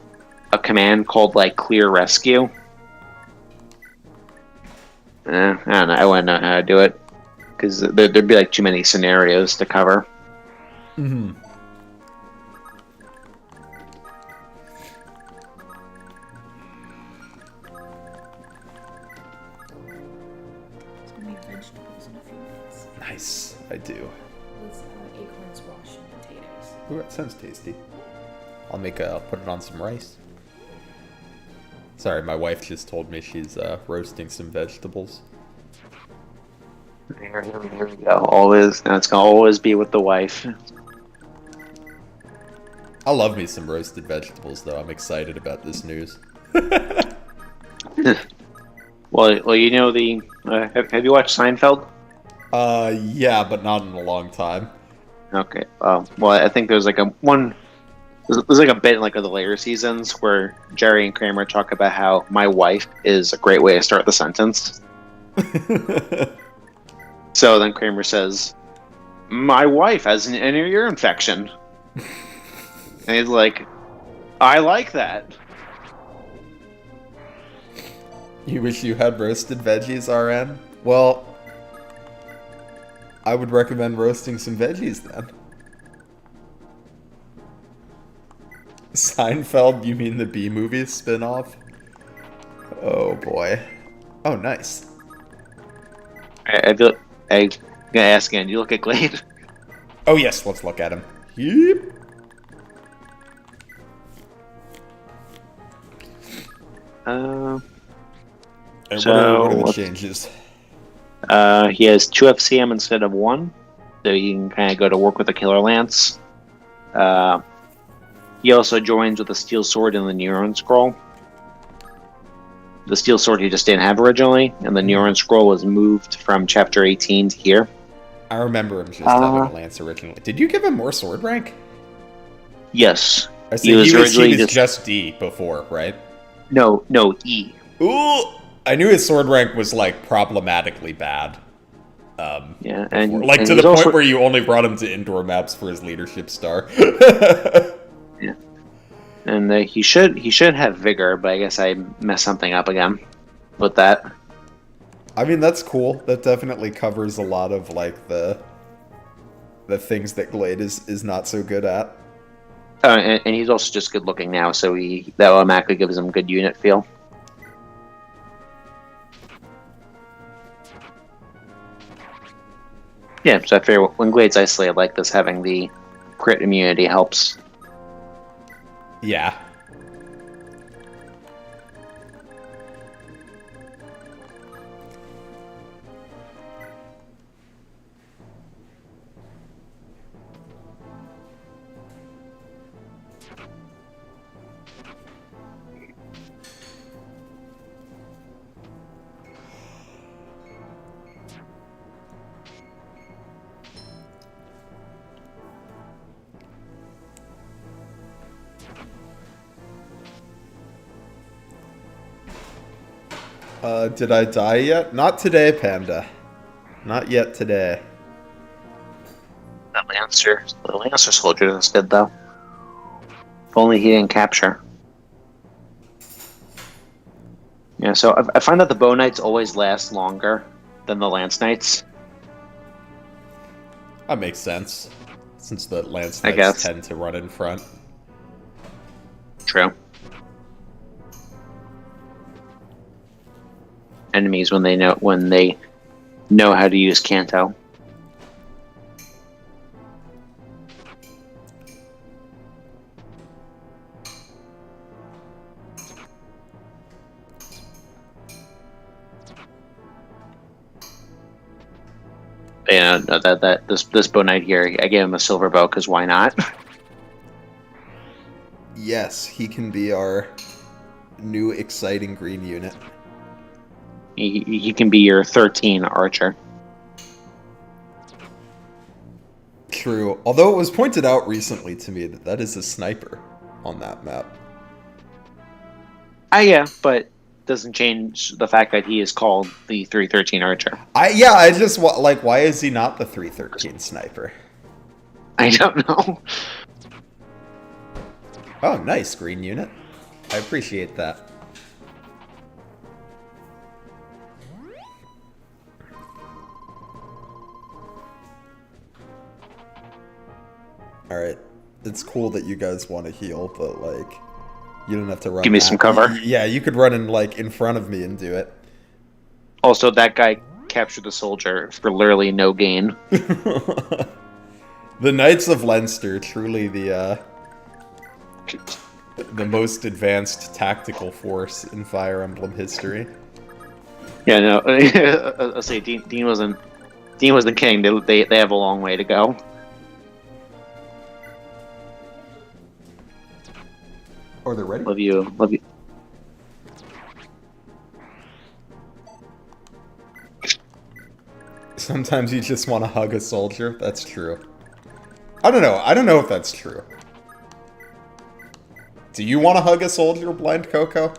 a command called, like, clear rescue. I don't know. I wouldn't know how to do it, because there'd be, like, too many scenarios to cover. Mm-hmm. So we make vegetables in a few minutes. Nice. I do. With acorn squash and potatoes. Ooh, that sounds tasty. I'll put it on some rice. Sorry, my wife just told me she's roasting some vegetables. Here we go. Always, now it's gonna always be with the wife. I love me some roasted vegetables, though. I'm excited about this news. Well, you know the. Have you watched Seinfeld? Yeah, but not in a long time. Okay. Well, I think there's like there's like a bit in, like, of the later seasons where Jerry and Kramer talk about how my wife is a great way to start the sentence. So then Kramer says, "My wife has an inner ear infection," and he's like, I like that. You wish you had roasted veggies, RN? Well, I would recommend roasting some veggies then. Seinfeld, you mean the B-movie spin-off? Oh boy. Oh, nice. I feel. I'm gonna ask again. You look at Glade. Oh yes, let's look at him. Yep. And So, what are the let's- changes? He has 2 FCM instead of 1, so you can kind of go to work with a Killer Lance. He also joins with a Steel Sword and the Neuron Scroll. The Steel Sword he just didn't have originally, and the Neuron Scroll was moved from Chapter 18 to here. I remember him just having a lance originally. Did you give him more sword rank? Yes. I see he was originally just D before, right? No, E. Ooh! I knew his sword rank was like problematically bad. Yeah, and like and to he's the point also- where you only brought him to indoor maps for his leadership star. Yeah. And he should have vigor, but I guess I messed something up again with that. I mean, that's cool. That definitely covers a lot of like the things that Glade is not so good at. And he's also just good looking now, so that automatically gives him good unit feel. Yeah, so I figure when Glade's isolated like this, having the crit immunity helps. Yeah. Did I die yet? Not today, Panda. Not yet today. The Lancer soldier is good though. If only he didn't capture. Yeah, so I find that the Bow Knights always last longer than the Lance Knights. That makes sense. Since the Lance I Knights guess. tend to run in front. True. Enemies when they know how to use Kanto. Yeah, this bow knight here, I gave him a silver bow because why not? Yes, he can be our new exciting green unit. He can be your 13 archer. True. Although it was pointed out recently to me that that is a sniper on that map. Yeah, but doesn't change the fact that he is called the 313 archer. I just like, why is he not the 313 sniper? I don't know. Oh, nice green unit. I appreciate that. Alright. It's cool that you guys want to heal, but like, you don't have to run. Give me some cover. Yeah, you could run in front of me and do it. Also, that guy captured the soldier for literally no gain. The Knights of Leinster, truly the most advanced tactical force in Fire Emblem history. Yeah, no. I'll say Dean wasn't kidding. They have a long way to go. Oh, they're ready? Love you. Sometimes you just want to hug a soldier. That's true. I don't know. I don't know if that's true. Do you want to hug a soldier, Blind Coco?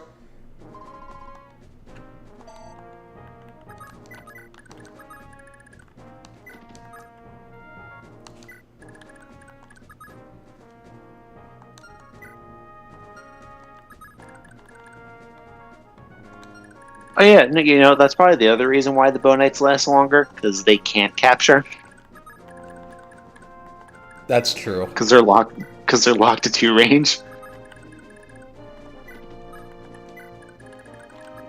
Oh yeah, no, that's probably the other reason why the Bow Knights last longer, because they can't capture, That's true. because they're locked to 2 range.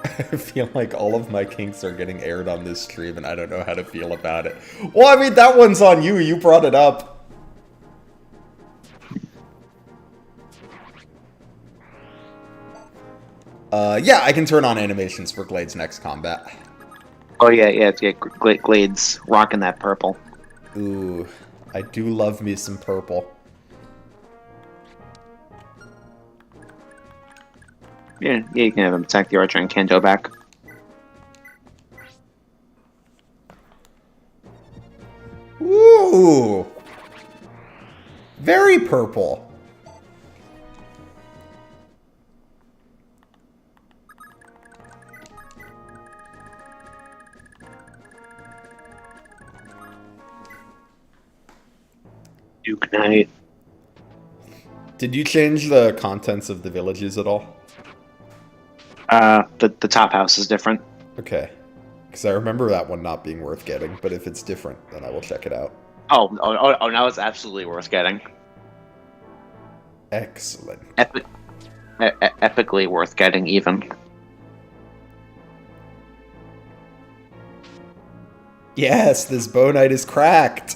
I feel like all of my kinks are getting aired on this stream, and I don't know how to feel about it. Well, I mean, that one's on you. You brought it up. Yeah, I can turn on animations for Glade's next combat. Oh yeah, Glade's rocking that purple. Ooh, I do love me some purple. Yeah, you can have him attack the archer and Kanto back. Ooh, very purple. Duke Knight. Did you change the contents of the villages at all? The top house is different. Okay. Because I remember that one not being worth getting, but if it's different, then I will check it out. Oh, now it's absolutely worth getting. Excellent. Epically worth getting, even. Yes, this Bow Knight is cracked.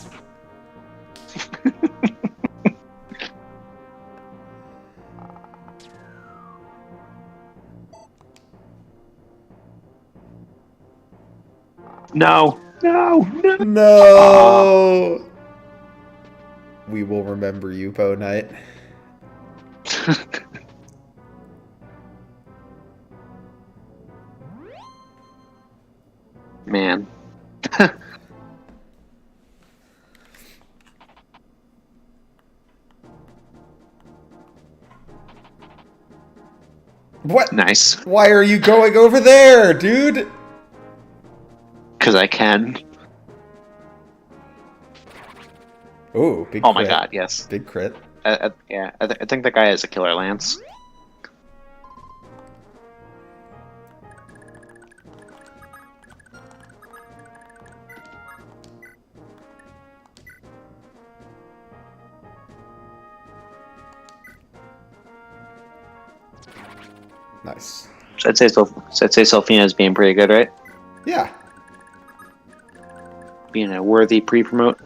No. No! We will remember you, Bow Knight. Man. What? Nice. Why are you going over there, dude? Because I can. Ooh, big Oh crit. my god, yes. Big crit. I think the guy has a killer lance. Nice. So I'd say Sylphina's being pretty good, right? Yeah. Being a worthy pre-promote.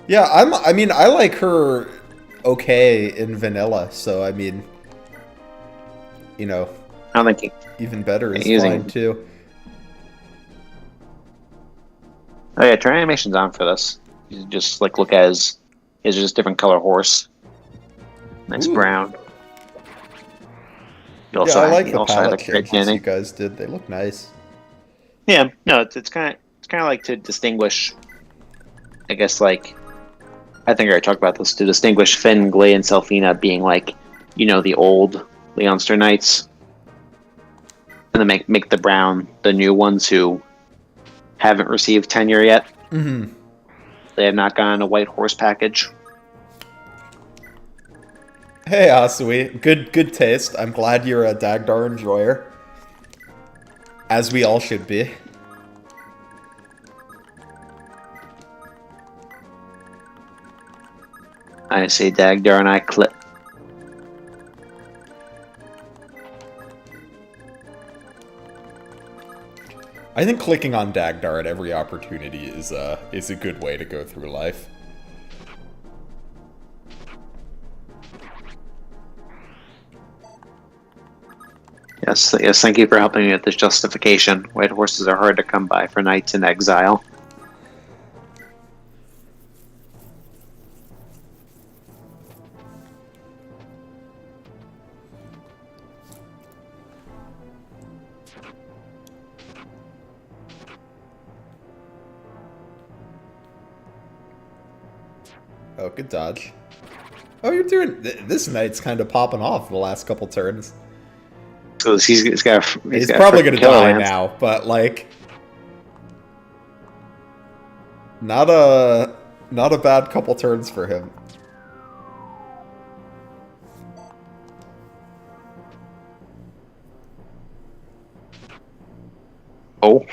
Yeah, I mean, I like her okay in vanilla, so I mean, you know, I don't think even better is Using- fine too. Oh yeah, turn animation's on for this. You just like look at his just different color horse. Nice Ooh. brown. You Yeah, also I like you the also had palette the great changes you candy. guys did. They look nice. Yeah, no, it's kind of like to distinguish. I guess like I think I already talked about this, to distinguish Finn, Glay, and Selphina being like, you know, the old Leonster Knights, and then make the brown the new ones who haven't received tenure yet. Mm-hmm. They have not gotten a white horse package. Hey, Asui. Good taste. I'm glad you're a Dagdar enjoyer. As we all should be. I say Dagdar and I clip. I think clicking on Dagdar at every opportunity is a good way to go through life. Yes, thank you for helping me with this justification. White horses are hard to come by for knights in exile. Oh, good dodge. Oh, you're doing... This knight's kind of popping off the last couple turns. So he's got. He's got probably freaking going to killer die lance. now, but, like... Not a bad couple turns for him. No.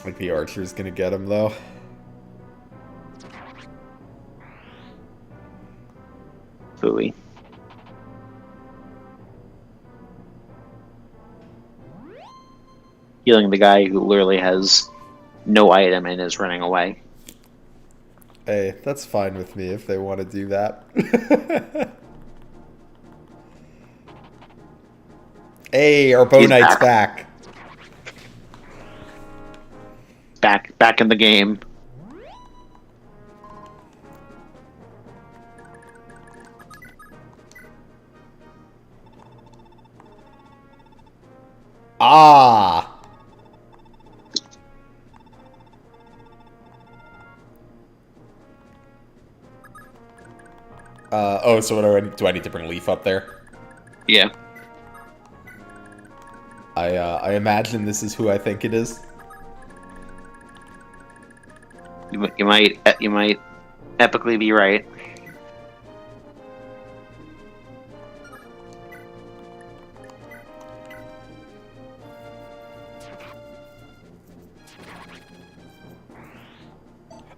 Like the archer's gonna get him though. Phooey. Healing the guy who literally has no item and is running away. Hey, that's fine with me if they want to do that. Hey, our Bow He's Knight's back. Back in the game. Ah! Oh, so do I need to bring Leaf up there? Yeah. I imagine this is who I think it is. You might epically be right.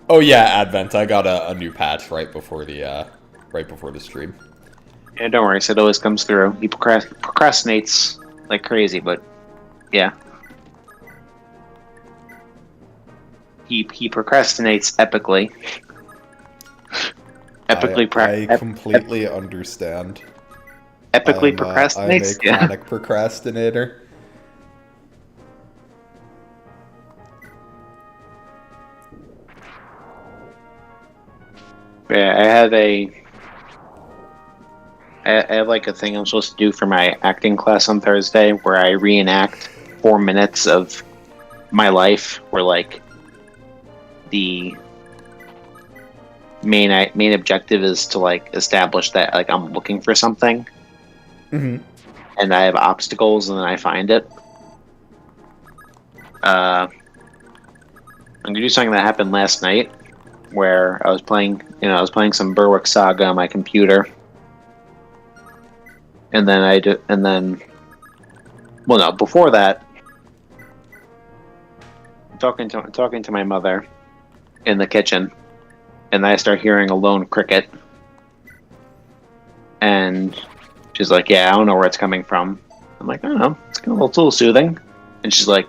Oh yeah, Advent. I got a new patch right before the stream. Yeah, don't worry, it always comes through. He procrastinates like crazy, but yeah. He procrastinates epically. I completely understand. Epically I'm procrastinates. a chronic procrastinator. Yeah, I have like a thing I'm supposed to do for my acting class on Thursday where I reenact 4 minutes of my life where like the main objective is to like establish that like I'm looking for something. Mm-hmm. And I have obstacles and then I find it. I'm gonna do something that happened last night where I was playing some Berwick Saga on my computer. And then before that, talking to my mother in the kitchen, and I start hearing a lone cricket, and she's like, "Yeah, I don't know where it's coming from." I'm like, "I don't know, it's kind of a little soothing," and she's like,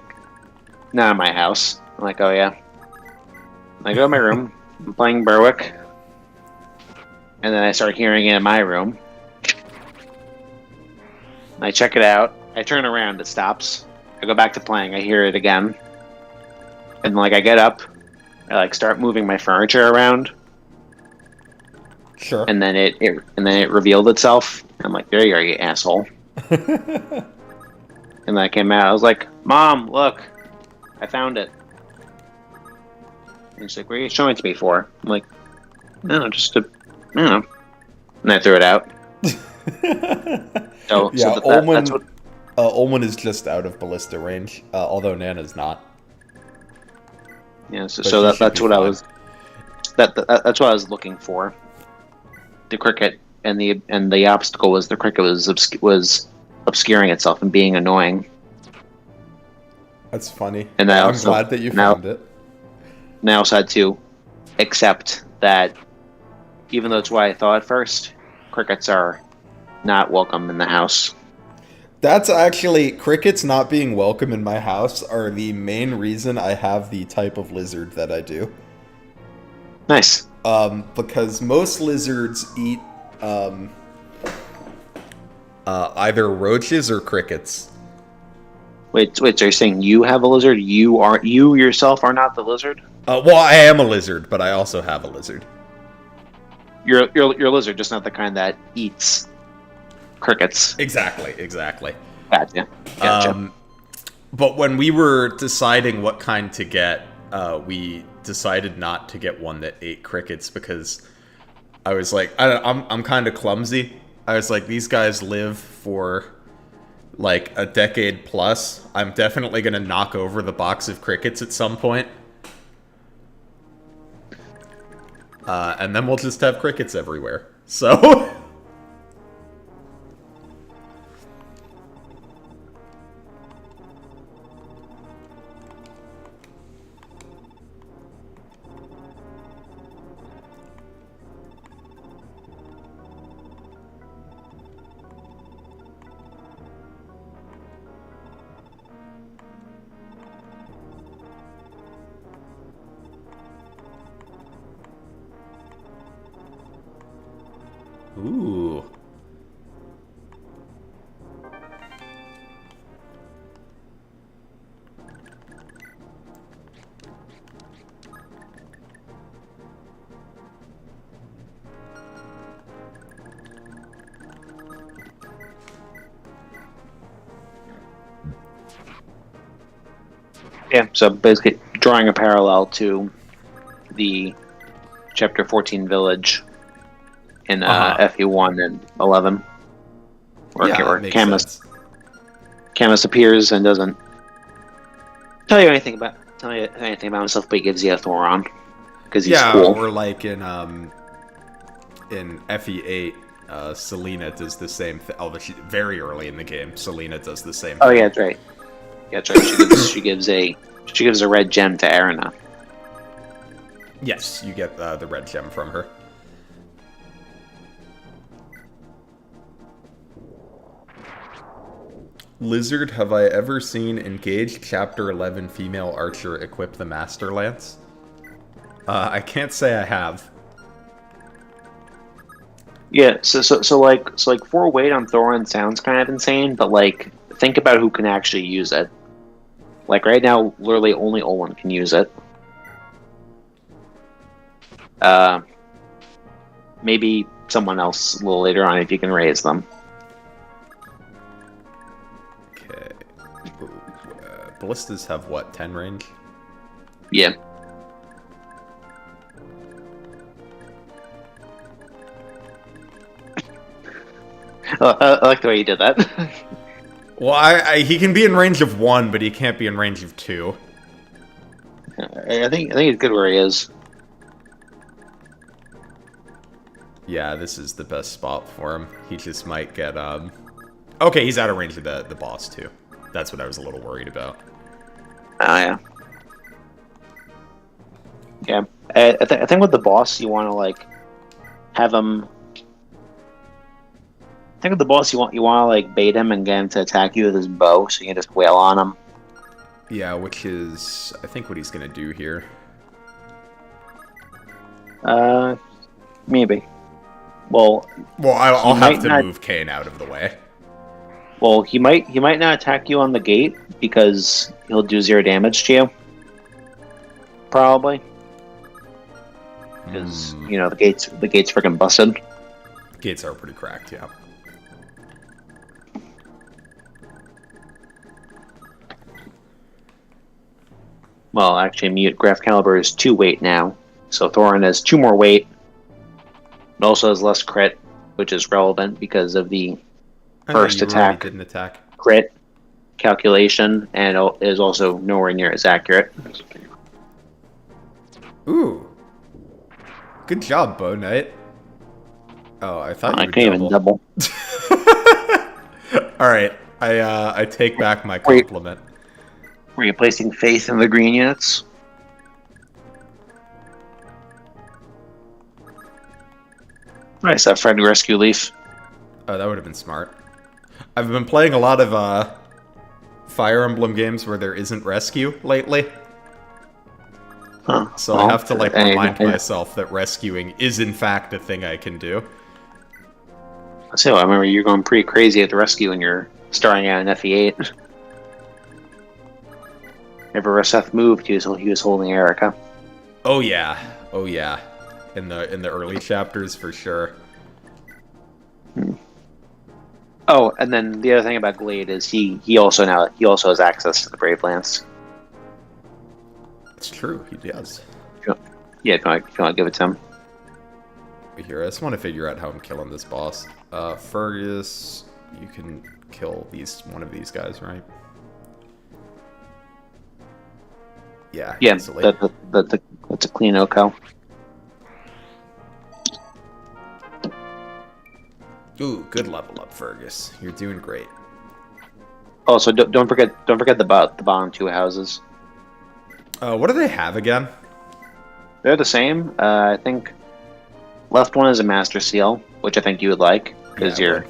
"Not in my house." I'm like, "Oh yeah." And I go to my room, I'm playing Berwick, and then I start hearing it in my room. I check it out. I turn around. It stops. I go back to playing. I hear it again, and like I get up. I like start moving my furniture around. Sure. And then it revealed itself. I'm like, "There you are, you asshole!" And then I came out. I was like, "Mom, look, I found it." And she's like, "What are you showing it to me for?" I'm like, "No, just to, I don't know." And I threw it out. Yeah, That's what. Ulman is just out of ballista range, although Nana's not. Yeah, But that's what I fine. was. That's what I was looking for. The cricket and the obstacle was the cricket was obscuring itself and being annoying. That's funny. And I'm glad that you found it. And I also had to accept that, even though it's what I thought at first, crickets are not welcome in the house. That's actually, crickets not being welcome in my house are the main reason I have the type of lizard that I do. Nice. Because most lizards eat either roaches or crickets. Wait, so you're saying you have a lizard? You yourself are not the lizard? Well, I am a lizard, but I also have a lizard. You're a lizard, just not the kind that eats crickets. Exactly. Gotcha. But when we were deciding what kind to get, we decided not to get one that ate crickets because I was like, I'm kind of clumsy. I was like, these guys live for like a decade plus. I'm definitely gonna knock over the box of crickets at some point. And then we'll just have crickets everywhere. So Ooh. Yeah, so basically drawing a parallel to the Chapter 14 village in FE1 and 11. Yeah, Where that makes sense. Camus appears and doesn't tell you anything about himself, but he gives you a Thoron because he's cool. Or like in FE8, Selena does the same thing. Although very early in the game, Selena does the same thing. Oh yeah, that's right. Yeah, that's right. She gives a red gem to Arena. Yes, you get the red gem from her. Lizard, have I ever seen Engaged Chapter 11 female archer equip the Master Lance? I can't say I have. Yeah, so like 4 weight on Soren sounds kind of insane, but like think about who can actually use it. Like right now, literally only Olin can use it. Maybe someone else a little later on if you can raise them. Okay. Ballistas have what, 10 range? Yeah. I like the way you did that. Well, he can be in range of 1, but he can't be in range of 2. I think he's good where he is. Yeah, this is the best spot for him. He just might get, Okay, he's out of range of the boss, too. That's what I was a little worried about. Oh, yeah. Yeah. I think with the boss, you want to, like, have him... I think with the boss, you want to, like, bait him and get him to attack you with his bow, so you can just wail on him. Yeah, which is, I think, what he's gonna do here. Maybe. Well, I'll have to move Kane out of the way. Well, he might not attack you on the gate because he'll do 0 damage to you. Probably. Because the gate's freaking busted. Gates are pretty cracked, yeah. Well, actually, Mute Graph Caliber is 2 weight now, so Thorin has 2 more weight. It also has less crit, which is relevant because of the first attack didn't attack crit calculation, and is also nowhere near as accurate. Ooh, good job, Bow Knight. Oh, I thought you would can't even double. All right, I take back my compliment. Were you placing faith in the green units? Nice, that friend rescue leaf. Oh, that would have been smart. I've been playing a lot of Fire Emblem games where there isn't rescue lately. Huh. So I have to like remind myself that rescuing is in fact a thing I can do. So I remember you going pretty crazy at the rescue when you're starting out in FE8. Whenever Seth moved, he was holding Erica. Oh yeah. In the early chapters for sure. Oh, and then the other thing about Glade is he also has access to the Brave Lance. It's true, he does. Yeah, if you want to give it to him. Here, I just want to figure out how I'm killing this boss. Fergus, you can kill one of these guys, right? Yeah. Yeah, easily. that's a clean Oko. Ooh, good level up, Fergus. You're doing great. Also, don't forget the bottom 2 houses. What do they have again? They're the same. I think left one is a Master Seal, which I think you would like because you're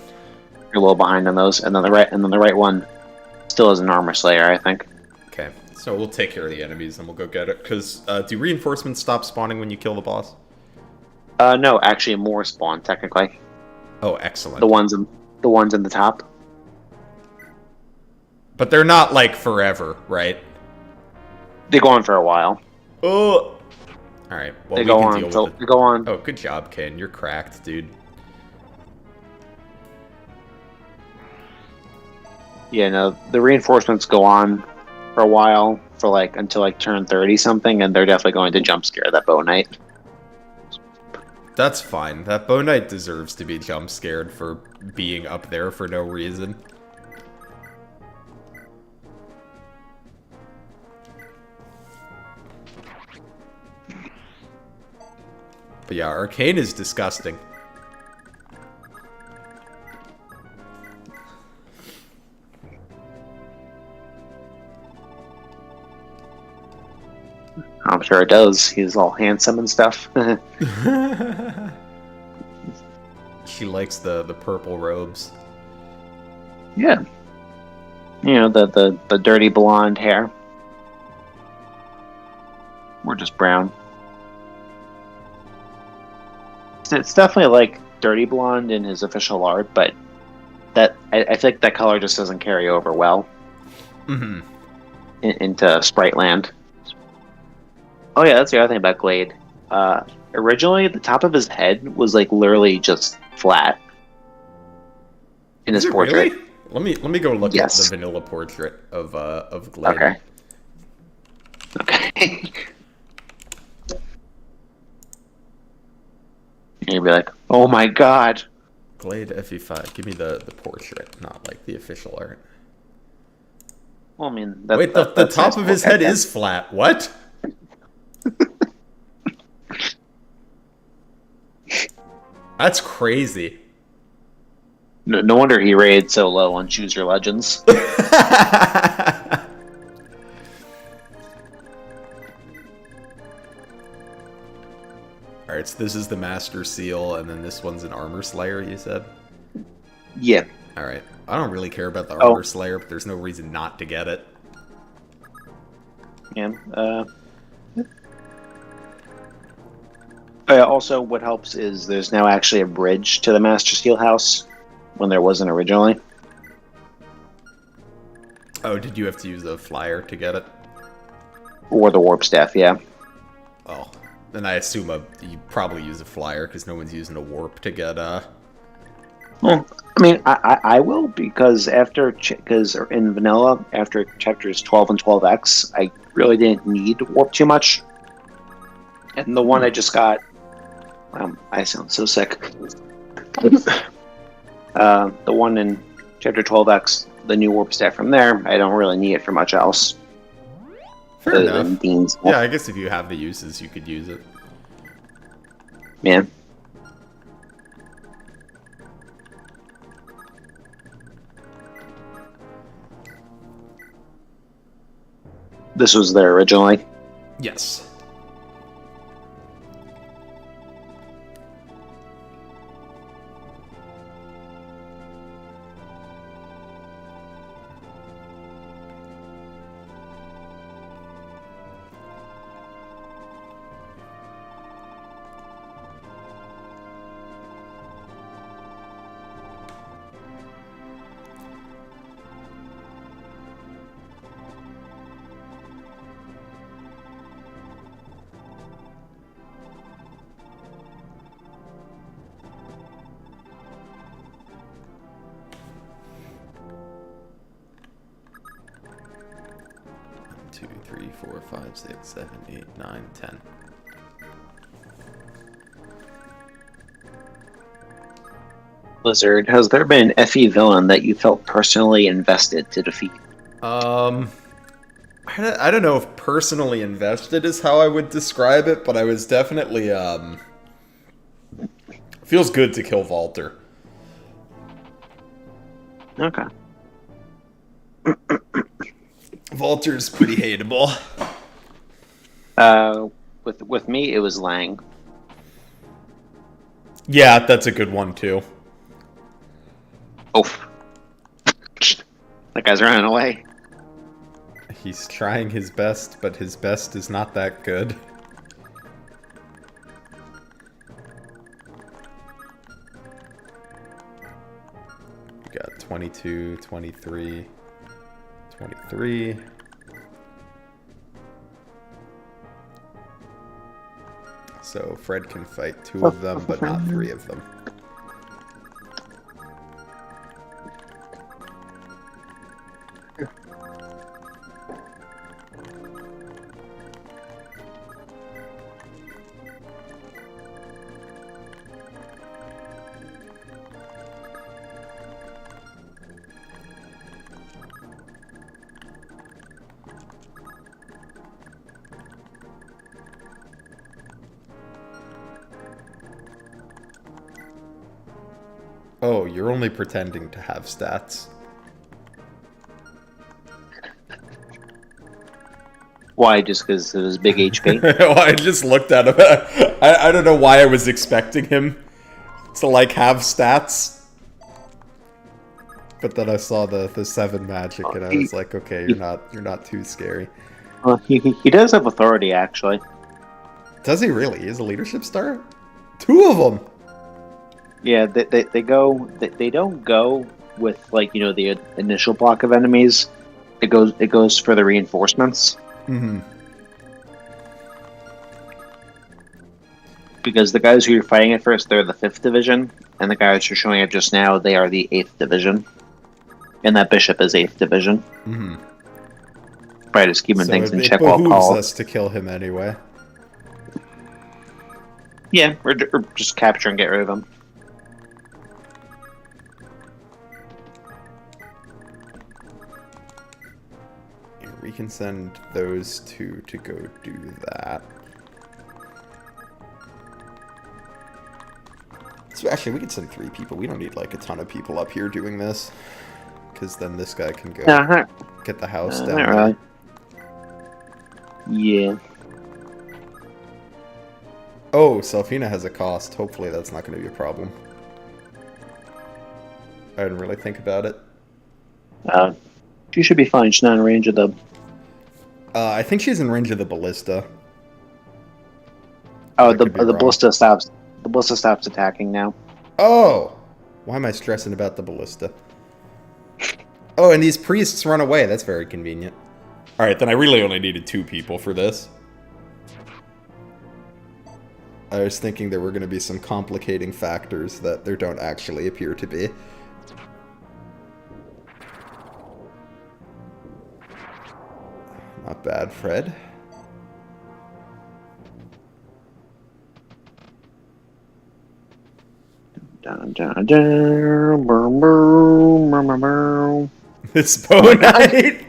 a little behind on those, and then the right one still is an Armor Slayer, I think. Okay, so we'll take care of the enemies and we'll go get it. Because do reinforcements stop spawning when you kill the boss? No, actually more spawn technically. Oh, excellent. The ones in the top. But they're not like forever, right? They go on for a while. Oh. All right. Well, They we go can on. deal So with it. they go on. Oh, good job, Ken. You're cracked, dude. Yeah, no, the reinforcements go on for a while, for like until like turn 30 something, and they're definitely going to jump scare that bow knight. That's fine. That bow knight deserves to be jump scared for being up there for no reason. But yeah, Arcane is disgusting. I'm sure it does. He's all handsome and stuff. She likes the purple robes. Yeah. You know, the dirty blonde hair. Or just brown. It's definitely like dirty blonde in his official art, but that I think that color just doesn't carry over well into Sprite Land. Oh yeah, that's the other thing about Glade. Originally, the top of his head was like literally just flat in his portrait. Really? Let me go look Yes. at the vanilla portrait of Glade. Okay. And you'd be like, "Oh my god!" Glade FE5. Give me the portrait, not like the official art. Well, I mean, Wait, the top of his head is flat. What? That's crazy. No wonder he rated so low on Choose Your Legends. Alright, so this is the Master Seal, and then this one's an Armor Slayer, you said? Yeah. Alright. I don't really care about the Armor Slayer, but there's no reason not to get it. Yeah. Also, what helps is there's now actually a bridge to the Master Steel House when there wasn't originally. Oh, did you have to use a flyer to get it? Or the Warp Staff, yeah. Oh. Then I assume you probably use a flyer, because no one's using a warp to get, Well, I mean, I will, because in vanilla, after chapters 12 and 12X, I really didn't need warp too much. And the one I just got, I sound so sick. The one in chapter 12X, the new warp staff from there, I don't really need it for much else. Fair enough. Dean's. Yeah, I guess if you have the uses, you could use it. Yeah. This was there originally. Yes. Two, three, 4, 5, 6, 7, 8, 9, 10. Blizzard, has there been an FE villain that you felt personally invested to defeat? I don't know if personally invested is how I would describe it, but I was definitely, feels good to kill Valter. Okay. Valter's pretty hateable. With me, it was Lang. Yeah, that's a good one, too. Oh. That guy's running away. He's trying his best, but his best is not that good. 22, 23, 23. So Fred can fight 2 of them, but not 3 of them. Oh, you're only pretending to have stats. Why? Just because it was big HP? Well, I just looked at him. I don't know why I was expecting him to like have stats. But then I saw the 7 magic and I was like, okay, you're not too scary. Well, he does have authority, actually. Does he really? He has a leadership star? 2 of them. Yeah, they don't go with like the initial block of enemies. It goes for the reinforcements. Mm-hmm. Because the guys who you're fighting at first, they're the 5th division, and the guys who are showing up just now, they are the 8th division. And that bishop is 8th division. Mm-hmm. Probably just keeping So things in it check while behooves Paul. us to kill him anyway. Yeah, or just capture and get rid of him. We can send those 2 to go do that. So actually, we could send 3 people. We don't need like a ton of people up here doing this, because then this guy can go get the house down not there. really. Yeah. Oh, Selfina has a cost. Hopefully that's not going to be a problem. I didn't really think about it. She should be fine. She's not in range of the... I think she's in range of the ballista. Oh, I the could be wrong. ballista stops. The ballista stops attacking now. Oh! Why am I stressing about the ballista? Oh, and these priests run away. That's very convenient. Alright, then I really only needed 2 people for this. I was thinking there were going to be some complicating factors that there don't actually appear to be. Not bad, Fred. Dun, dun, dun, boom, boom, boom, boom, boom. This bow knight!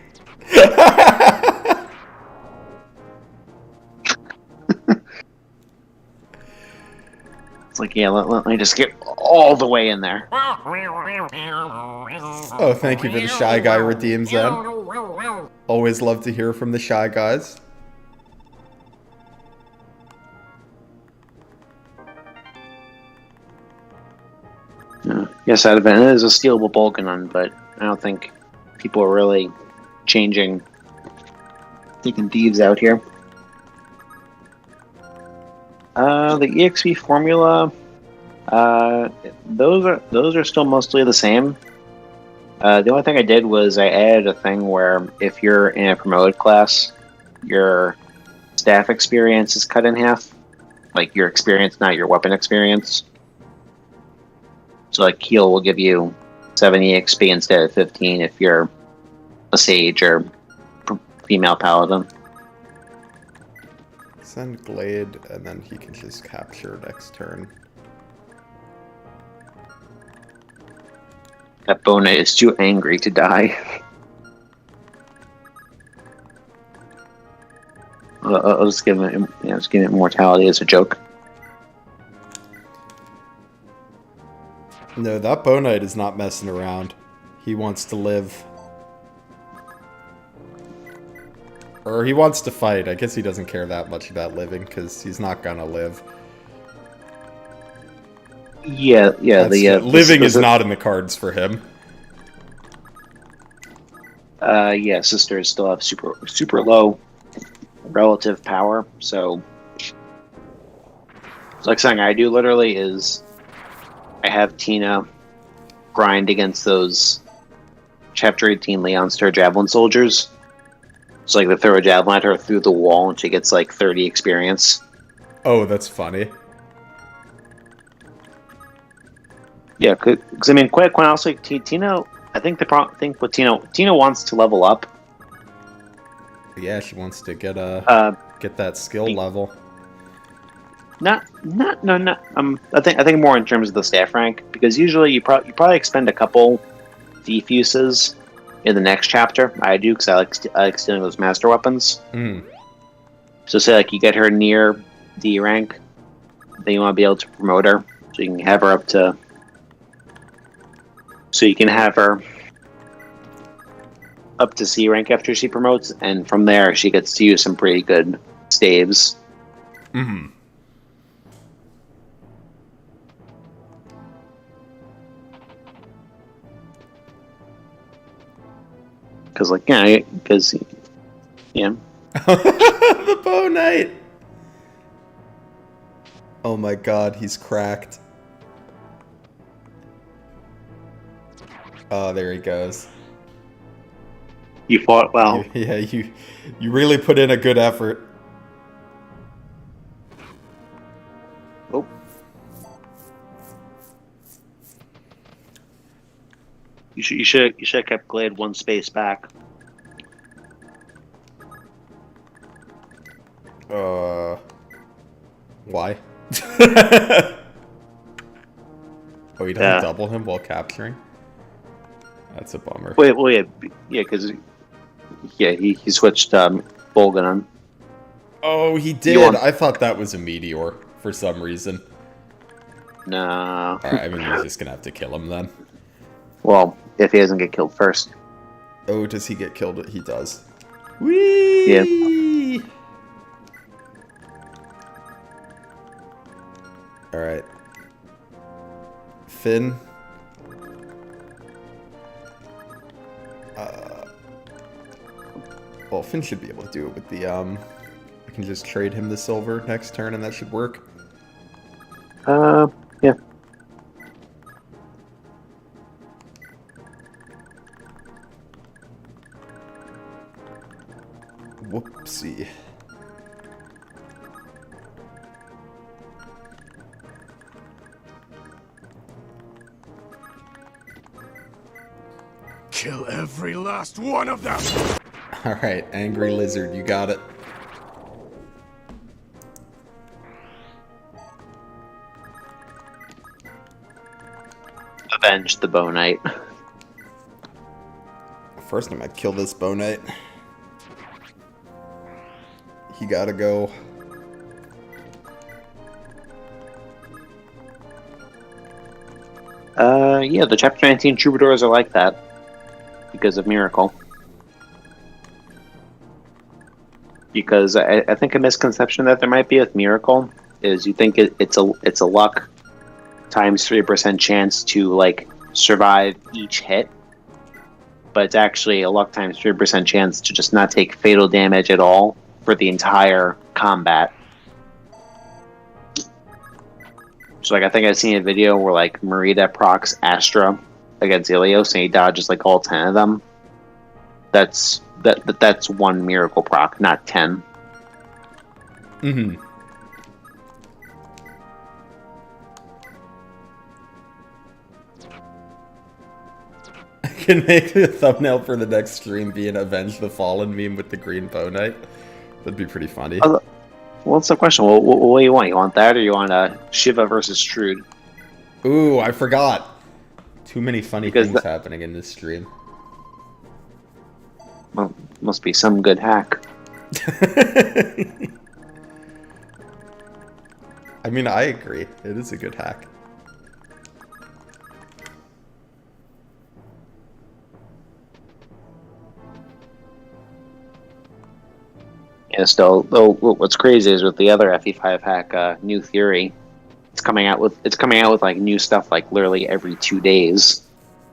It's like, yeah, let me just get all the way in there. Oh, thank you for the Shy Guy redeems then. Always love to hear from the Shy Guys. Yes, it is a stealable Bolganon, but I don't think people are really taking thieves out here. The EXP formula, those are still mostly the same. The only thing I did was I added a thing where if you're in a promoted class, your staff experience is cut in half. Like your experience, not your weapon experience. So like heal will give you 7 EXP instead of 15 if you're a sage or female paladin. Send Glade, and then he can just capture next turn. That Bona is too angry to die. I'll just give it immortality as a joke. No, that Bow Knight is not messing around. He wants to live. Or he wants to fight. I guess he doesn't care that much about living, because he's not gonna live. Yeah. Living is not in the cards for him. Yeah, sisters still have super low relative power, so it's like something I do literally is I have Tina grind against those Chapter 18 Leon Star Javelin Soldiers. So like they throw a javelin at her through the wall and she gets like 30 experience. Oh, that's funny. Yeah, because I mean, quite honestly, Tina. I think think what Tina wants to level up. Yeah, she wants to get get that skill be- level. Not. I think more in terms of the staff rank, because usually you probably expend a couple defuses in the next chapter. I do, because I like stealing those master weapons. Mm. So say like you get her near D rank, then you want to be able to promote her, so you can have her up to. So you can have her up to C rank after she promotes, and from there she gets to use some pretty good staves. Mm-hmm. Because The bow knight. Oh my god, he's cracked. Oh, there he goes. you fought well. Yeah, you really put in a good effort. Oh. You should have kept Glade one space back. Why? Oh, you don't Yeah. double him while capturing? That's a bummer. Wait, well, yeah, because he switched Bolgan on. Oh, he did. You want- I thought that was a meteor for some reason. No. Alright, I mean, you're just gonna have to kill him then. Well, if he doesn't get killed first. Oh, does he get killed? He does. Whee! Yeah. Alright. Finn. Well, Finn should be able to do it with the, I can just trade him the silver next turn and that should work. Yeah. Whoopsie. Kill every last one of them! Alright, Angry Lizard, you got it. Avenge the Bow Knight. First, I'm gonna kill this Bow Knight. He gotta go. Yeah, the Chapter 19 Troubadours are like that. Because of Miracle. Because I think a misconception that there might be with Miracle is you think it's a luck times 3% chance to like survive each hit, but it's actually a luck times 3% chance to just not take fatal damage at all for the entire combat. So like I think I've seen a video where like Marita procs Astra against Ilios and he dodges like all 10 of them. That's one Miracle proc, not 10. Mm-hmm. I can make the thumbnail for the next stream be an Avenge the Fallen meme with the green Bow Knight. That'd be pretty funny. Well, what's the question? What do you want? You want that or you want Shiva versus Strude? Ooh, I forgot. Too many funny Because things happening in this stream. Well, must be some good hack. I mean, I agree. It is a good hack. Yeah, still, though, what's crazy is with the other FE5 hack, New Theory, it's coming out with like new stuff like literally every 2 days.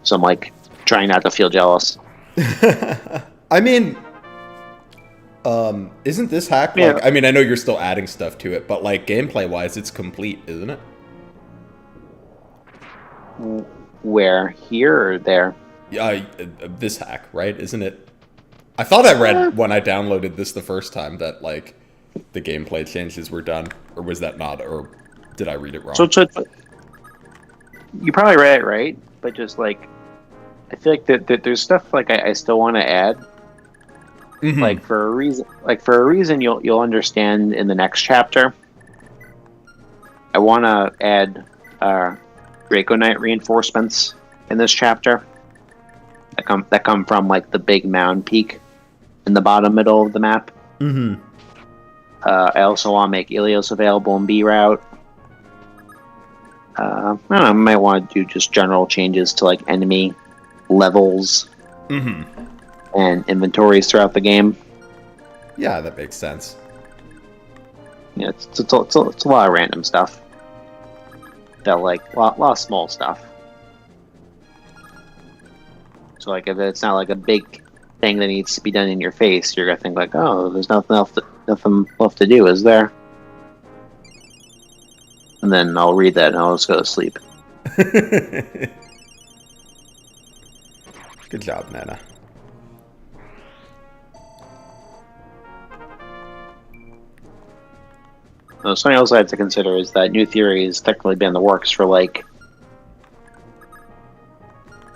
So I'm like trying not to feel jealous. I mean, isn't this hack like? Yeah. I mean, I know you're still adding stuff to it, but like gameplay-wise, it's complete, isn't it? Where, here or there? Yeah, this hack, right? Isn't it? I thought I read when I downloaded this the first time that like the gameplay changes were done, or was that not? Or did I read it wrong? So you probably read it right, but just like I feel like that there's stuff like I still want to add. Mhm. Like for a reason you'll understand in the next chapter. I want to add Draconite reinforcements in this chapter that come from like the big mound peak in the bottom middle of the map. Mm-hmm. I also want to make Ilios available in B route. I don't know, I might want to do just general changes to like enemy levels and inventories throughout the game. Yeah, that makes sense. Yeah, it's a lot of random stuff. That like a lot of small stuff. So like if it's not like a big thing that needs to be done in your face, you're gonna think like, oh, there's nothing left to do, is there? And then I'll read that and I'll just go to sleep. Good job, Nana. Something else I have to consider is that New Theory has technically been in the works for like,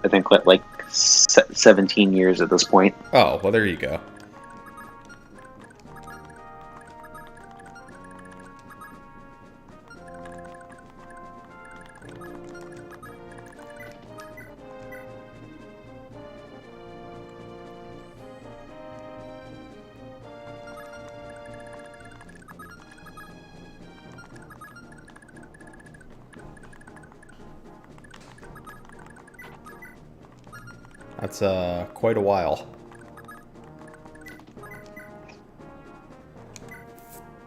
I think like 17 years at this point. Oh, well, there you go. That's quite a while.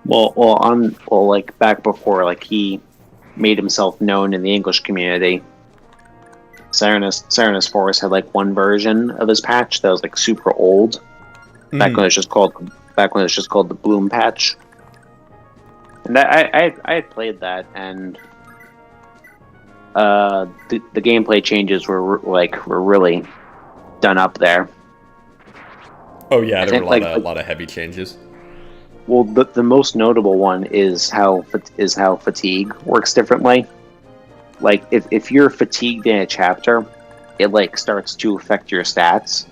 Well, like back before like he made himself known in the English community, Cyrus Forest had like one version of his patch that was like super old. Back when it was just called the Bloom patch. And I had played that, and the gameplay changes were really done up there. Oh yeah, there were a like, lot of heavy changes. Well, the most notable one is how fatigue works differently. Like if you're fatigued in a chapter, it like starts to affect your stats,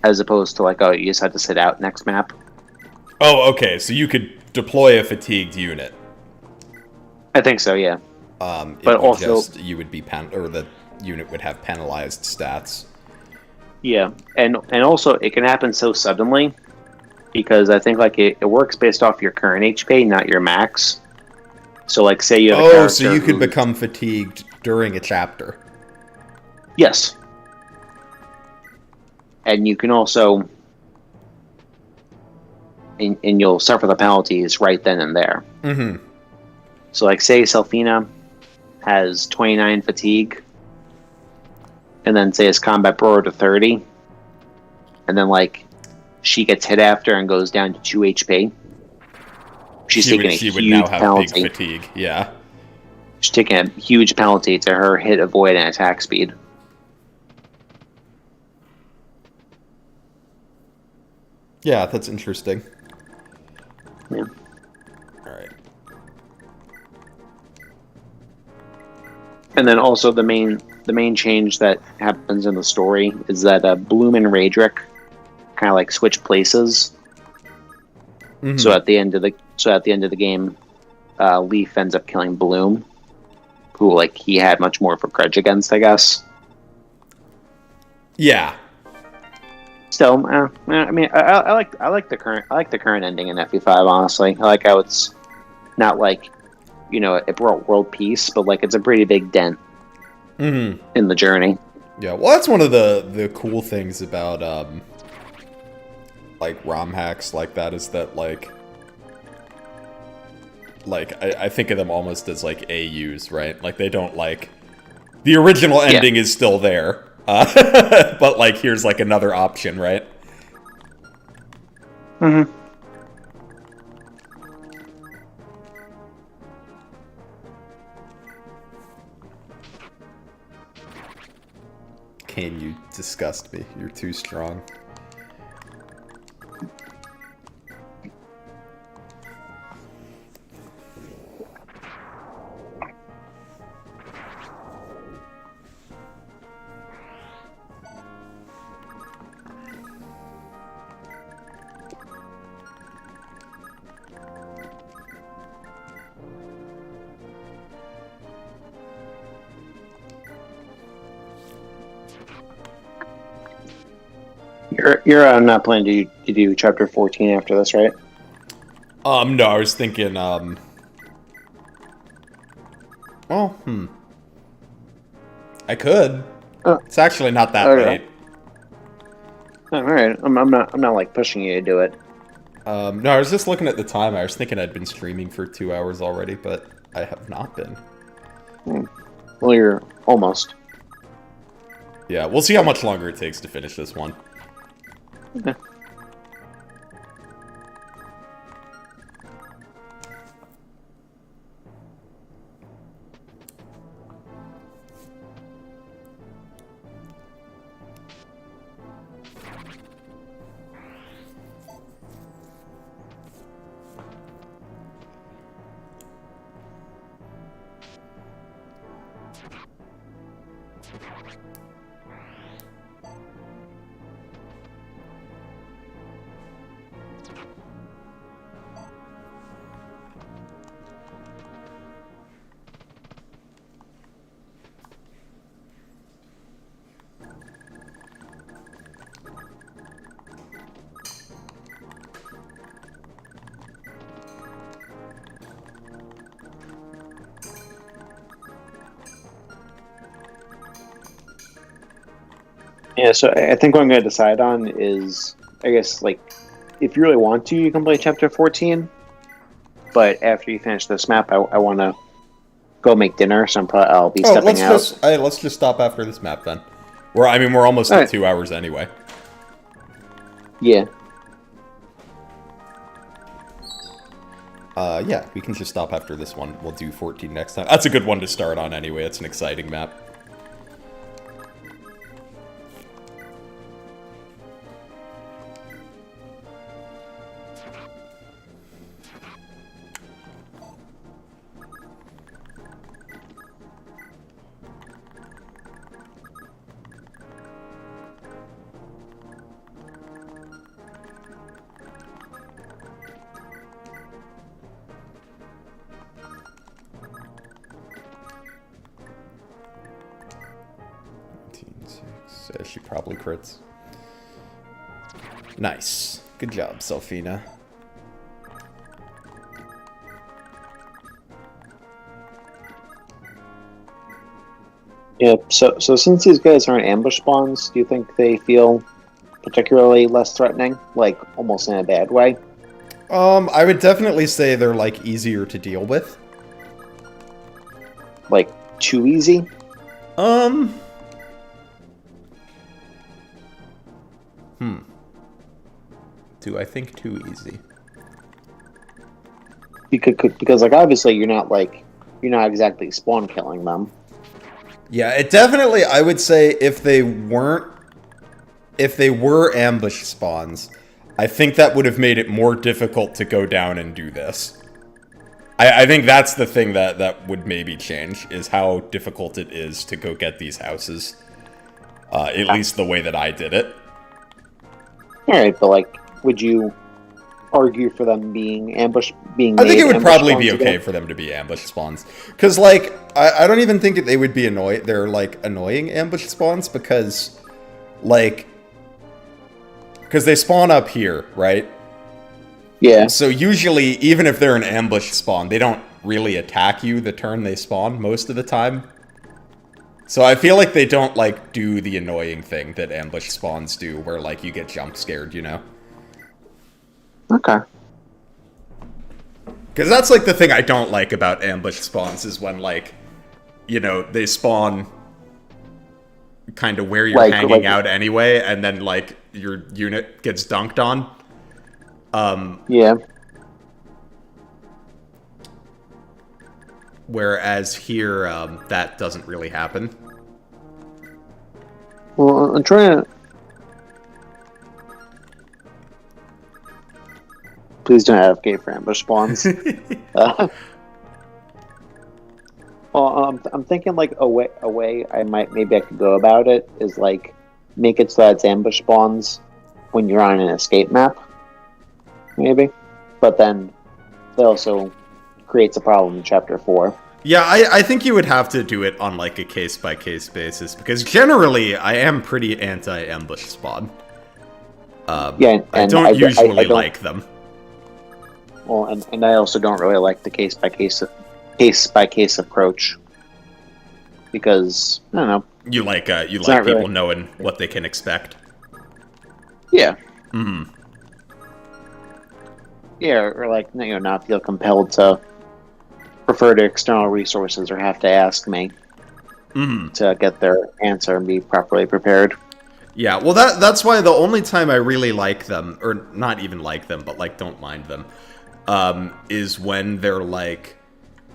as opposed to like, oh, you just have to sit out next map. Oh, okay. So you could deploy a fatigued unit. I think so, yeah. But also, you would be or the unit would have penalized stats. Yeah, and also it can happen so suddenly, because I think like it works based off your current HP, not your max. So like, say you have a character so you could become fatigued during a chapter. Yes. And you can also, and you'll suffer the penalties right then and there. Mm-hmm. So like, say Selfina has 29 fatigue, and then say his combat brought to 30, and then like she gets hit after and goes down to 2 HP. She would now have penalty. Big fatigue. Yeah. She's taking a huge penalty to her hit, avoid, and attack speed. Yeah, that's interesting. Yeah. All right. And then also the main change that happens in the story is that Bloom and Raedric kind of like switch places. Mm-hmm. So at the end of the game, Leaf ends up killing Bloom, who like he had much more of a grudge against, I guess. Yeah. Still, I mean, I like the current ending in FE5. Honestly, I like how it's not like, you know, it brought world peace, but like it's a pretty big dent in the journey. Yeah, well, that's one of the cool things about like ROM hacks like that, is that like I think of them almost as like AUs, right? Like they don't like the original ending is still there, but like here's like another option, right? Mm-hmm. Kane, you disgust me. You're too strong. You're not planning to do chapter 14 after this, right? No, I was thinking, well, I could. It's actually not that late. All right, I'm not like pushing you to do it. No, I was just looking at the time. I was thinking I'd been streaming for 2 hours already, but I have not been. Well, you're almost. Yeah, we'll see how much longer it takes to finish this one. Okay. Yeah, so I think what I'm going to decide on is, I guess, like, if you really want to, you can play chapter 14. But after you finish this map, I want to go make dinner, so I'll be stepping out. Let's just stop after this map then. We're almost at 2 hours anyway. Yeah. Yeah, we can just stop after this one. We'll do 14 next time. That's a good one to start on anyway. It's an exciting map. She probably crits. Nice. Good job, Selfina. Yeah, so since these guys aren't ambush spawns, do you think they feel particularly less threatening? Like, almost in a bad way? I would definitely say they're, like, easier to deal with. Like, too easy? Do I think too easy? Because like, obviously you're not exactly spawn killing them. Yeah, it definitely, I would say, if they were ambush spawns, I think that would have made it more difficult to go down and do this. I think that's the thing that would maybe change, is how difficult it is to go get these houses. At least the way that I did it. Alright, but like, would you argue for them being ambush, I think it would probably be okay for them to be ambush spawns. Because, like, I don't even think they would be they're, like, annoying ambush spawns, because, like, because they spawn up here, right? Yeah. So usually, even if they're an ambush spawn, they don't really attack you the turn they spawn most of the time. So I feel like they don't, like, do the annoying thing that ambush spawns do, where, like, you get jump scared, you know? Okay. Because that's, like, the thing I don't like about ambush spawns, is when, like, you know, they spawn kind of where you're hanging out anyway, and then, like, your unit gets dunked on. Yeah. Whereas here, that doesn't really happen. Well, I'm trying to. Please don't advocate for ambush spawns. Well, I'm thinking like a way maybe I could go about it is like make it so that it's ambush spawns when you're on an escape map, maybe. But then it also creates a problem in Chapter 4. Yeah, I think you would have to do it on like a case-by-case basis, because generally I am pretty anti-ambush spawn. Yeah, I and don't usually I don't, like them. Well, and I also don't really like the case-by-case approach, because I don't know. You like people really knowing what they can expect. Yeah. Mm-hmm. Yeah, or like not feel compelled to refer to external resources or have to ask me to get their answer and be properly prepared. Yeah, well that's why the only time I really like them, or not even like them, but like don't mind them, is when they're like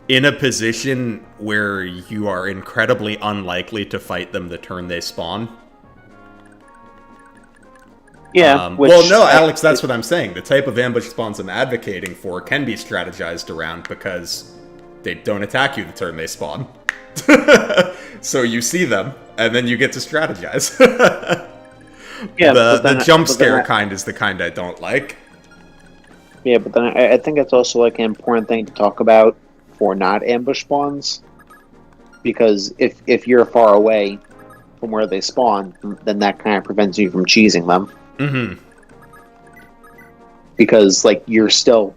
in a position where you are incredibly unlikely to fight them the turn they spawn. Yeah. Well, no, Alex, that's what I'm saying. The type of ambush spawns I'm advocating for can be strategized around because they don't attack you the turn they spawn. So you see them, and then you get to strategize. Yeah, the jump scare kind is the kind I don't like. Yeah, but then I think it's also like an important thing to talk about for not ambush spawns, because if you're far away from where they spawn, then that kind of prevents you from cheesing them. Mm-hmm. Because like you're still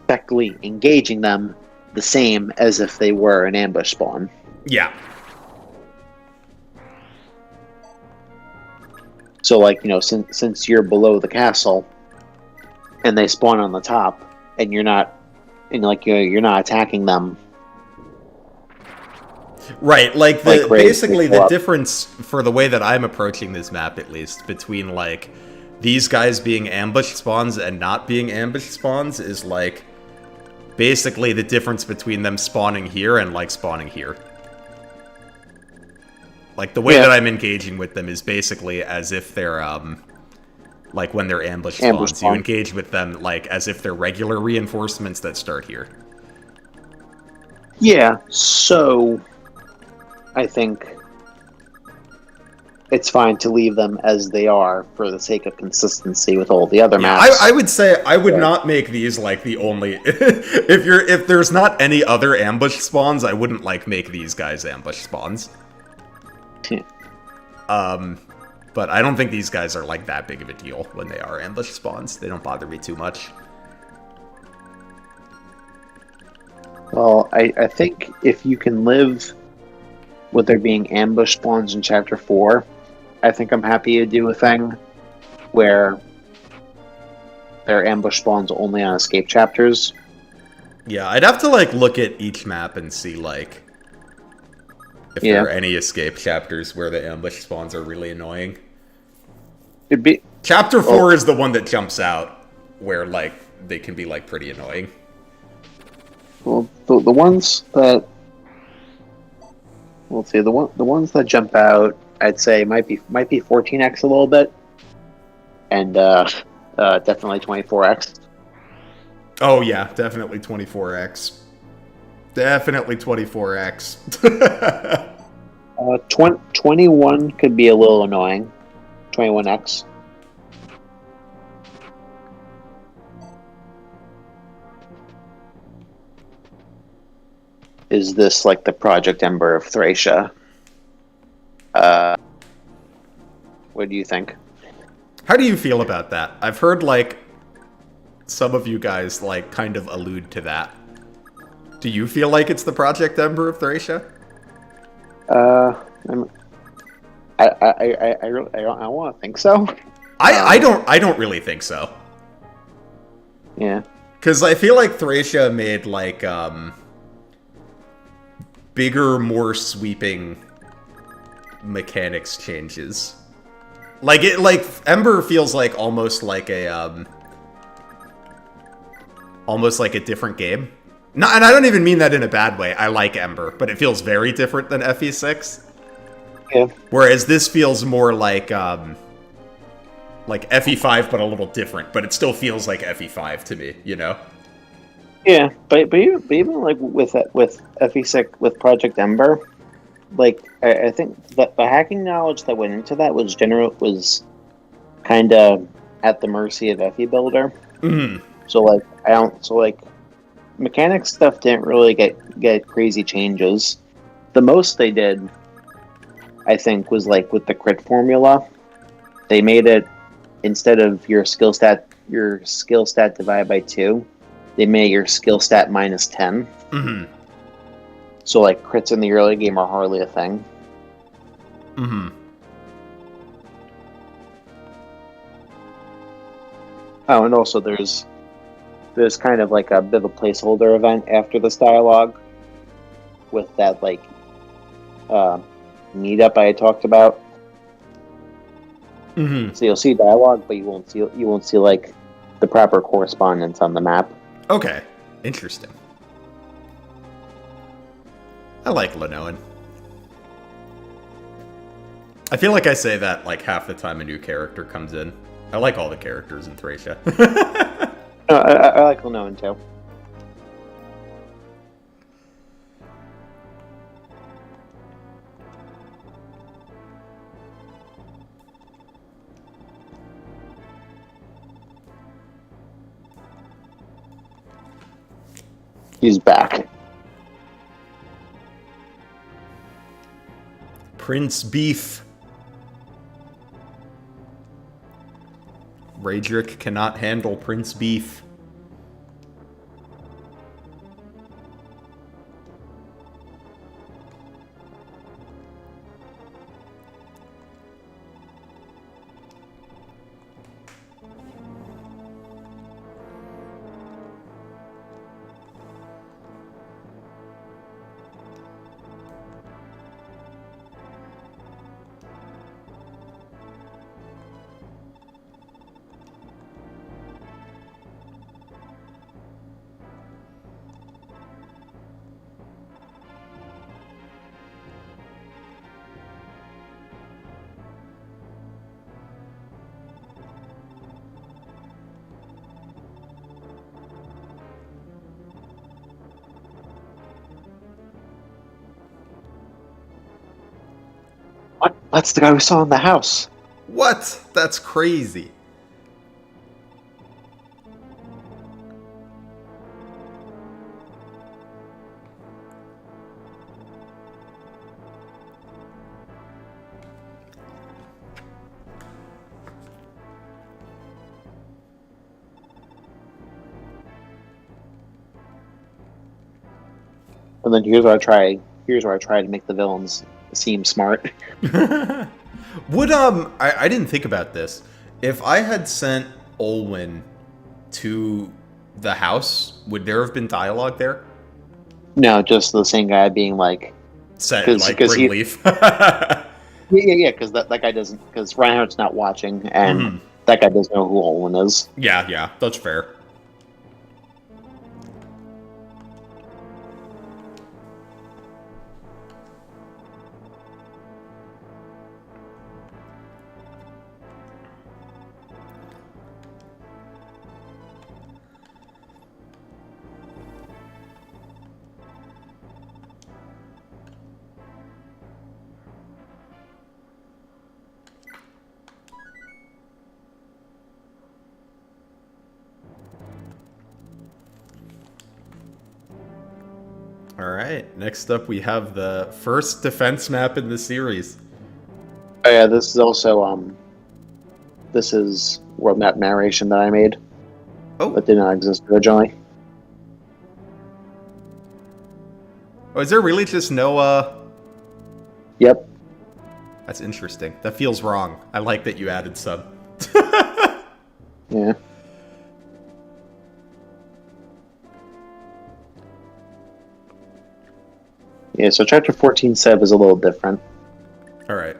effectively engaging them the same as if they were an ambush spawn. Yeah. So like since you're below the castle and they spawn on the top and you're not attacking them. Right, like basically the difference for the way that I'm approaching this map, at least, between like these guys being ambush spawns and not being ambush spawns is like basically the difference between them spawning here and like spawning here. Like the way that I'm engaging with them is basically as if they're like when they're ambush spawns. You engage with them like as if they're regular reinforcements that start here. Yeah, so I think it's fine to leave them as they are for the sake of consistency with all the other maps. I would say I would not make these like the only if there's not any other ambush spawns, I wouldn't like make these guys ambush spawns. But I don't think these guys are like that big of a deal when they are ambush spawns. They don't bother me too much. Well, I think if you can live with there being ambush spawns in Chapter 4, I think I'm happy to do a thing where there are ambush spawns only on escape chapters. Yeah, I'd have to like look at each map and see like if there are any escape chapters where the ambush spawns are really annoying. It'd be Chapter 4 is the one that jumps out where like they can be like pretty annoying. Well, the ones that the ones that jump out, I'd say might be 14x a little bit, and definitely 24x. Oh yeah, definitely 24x. Definitely 24x. 21 could be a little annoying. 21x. Is this like the Project Ember of Thracia? What do you think? How do you feel about that? I've heard like some of you guys like kind of allude to that. Do you feel like it's the Project Ember of Thracia? I want to think so. I don't really think so. Yeah. Because I feel like Thracia made like bigger, more sweeping mechanics changes. Like Ember feels like almost like a different game. No, and I don't even mean that in a bad way. I like Ember, but it feels very different than FE6. Yeah. Whereas this feels more like FE5, but a little different. But it still feels like FE5 to me, you know? Yeah, but even like with FE6 with Project Ember, like I think that the hacking knowledge that went into that was kind of at the mercy of FE Builder. Mm-hmm. So like mechanic stuff didn't really get crazy changes. The most they did, I think, was like with the crit formula. They made it, instead of your skill stat divided by 2, they made your skill stat minus 10. Mm-hmm. So like crits in the early game are hardly a thing. Mm-hmm. Oh, and also there's kind of like a bit of a placeholder event after this dialogue with that like meetup I had talked about. Mm-hmm. So you'll see dialogue, but you won't see like the proper correspondence on the map. Okay. Interesting. I like Lenoan. I feel like I say that like half the time a new character comes in. I like all the characters in Thracia. I like Lenoan too. He's back. Prince Beef. Raedric cannot handle Prince Beef. What? That's the guy we saw in the house. What? That's crazy. And then here's where I try to make the villains seem smart. Would I didn't think about this. If I had sent Olwyn to the house, would there have been dialogue there? No, just the same guy being like, Said 'cause- like 'cause bring he- leaf. yeah, because that guy doesn't, because Reinhardt's not watching, and that guy doesn't know who Olwen is. Yeah, that's fair. Alright, next up we have the first defense map in the series. Oh yeah, this is also this is world map narration that I made. Oh. That did not exist originally. Oh, is there really just no Yep. That's interesting. That feels wrong. I like that you added some. Yeah. Yeah, so chapter 14 Seb is a little different. Alright.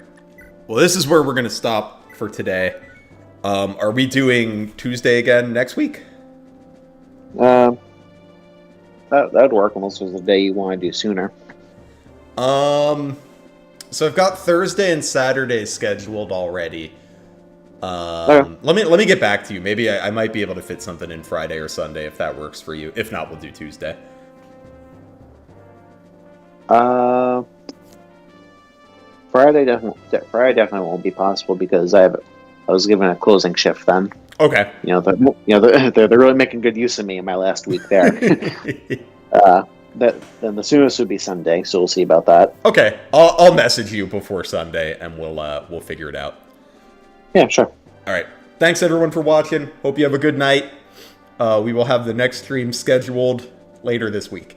Well, this is where we're going to stop for today. Are we doing Tuesday again next week? That'd work unless there's a day you want to do sooner. So I've got Thursday and Saturday scheduled already. Okay. Let me get back to you. Maybe I might be able to fit something in Friday or Sunday if that works for you. If not, we'll do Tuesday. Friday definitely won't be possible because I was given a closing shift then. Okay. They're really making good use of me in my last week there. Then the soonest would be Sunday, so we'll see about that. Okay, I'll message you before Sunday and we'll figure it out. Yeah, sure. All right. Thanks everyone for watching. Hope you have a good night. We will have the next stream scheduled later this week.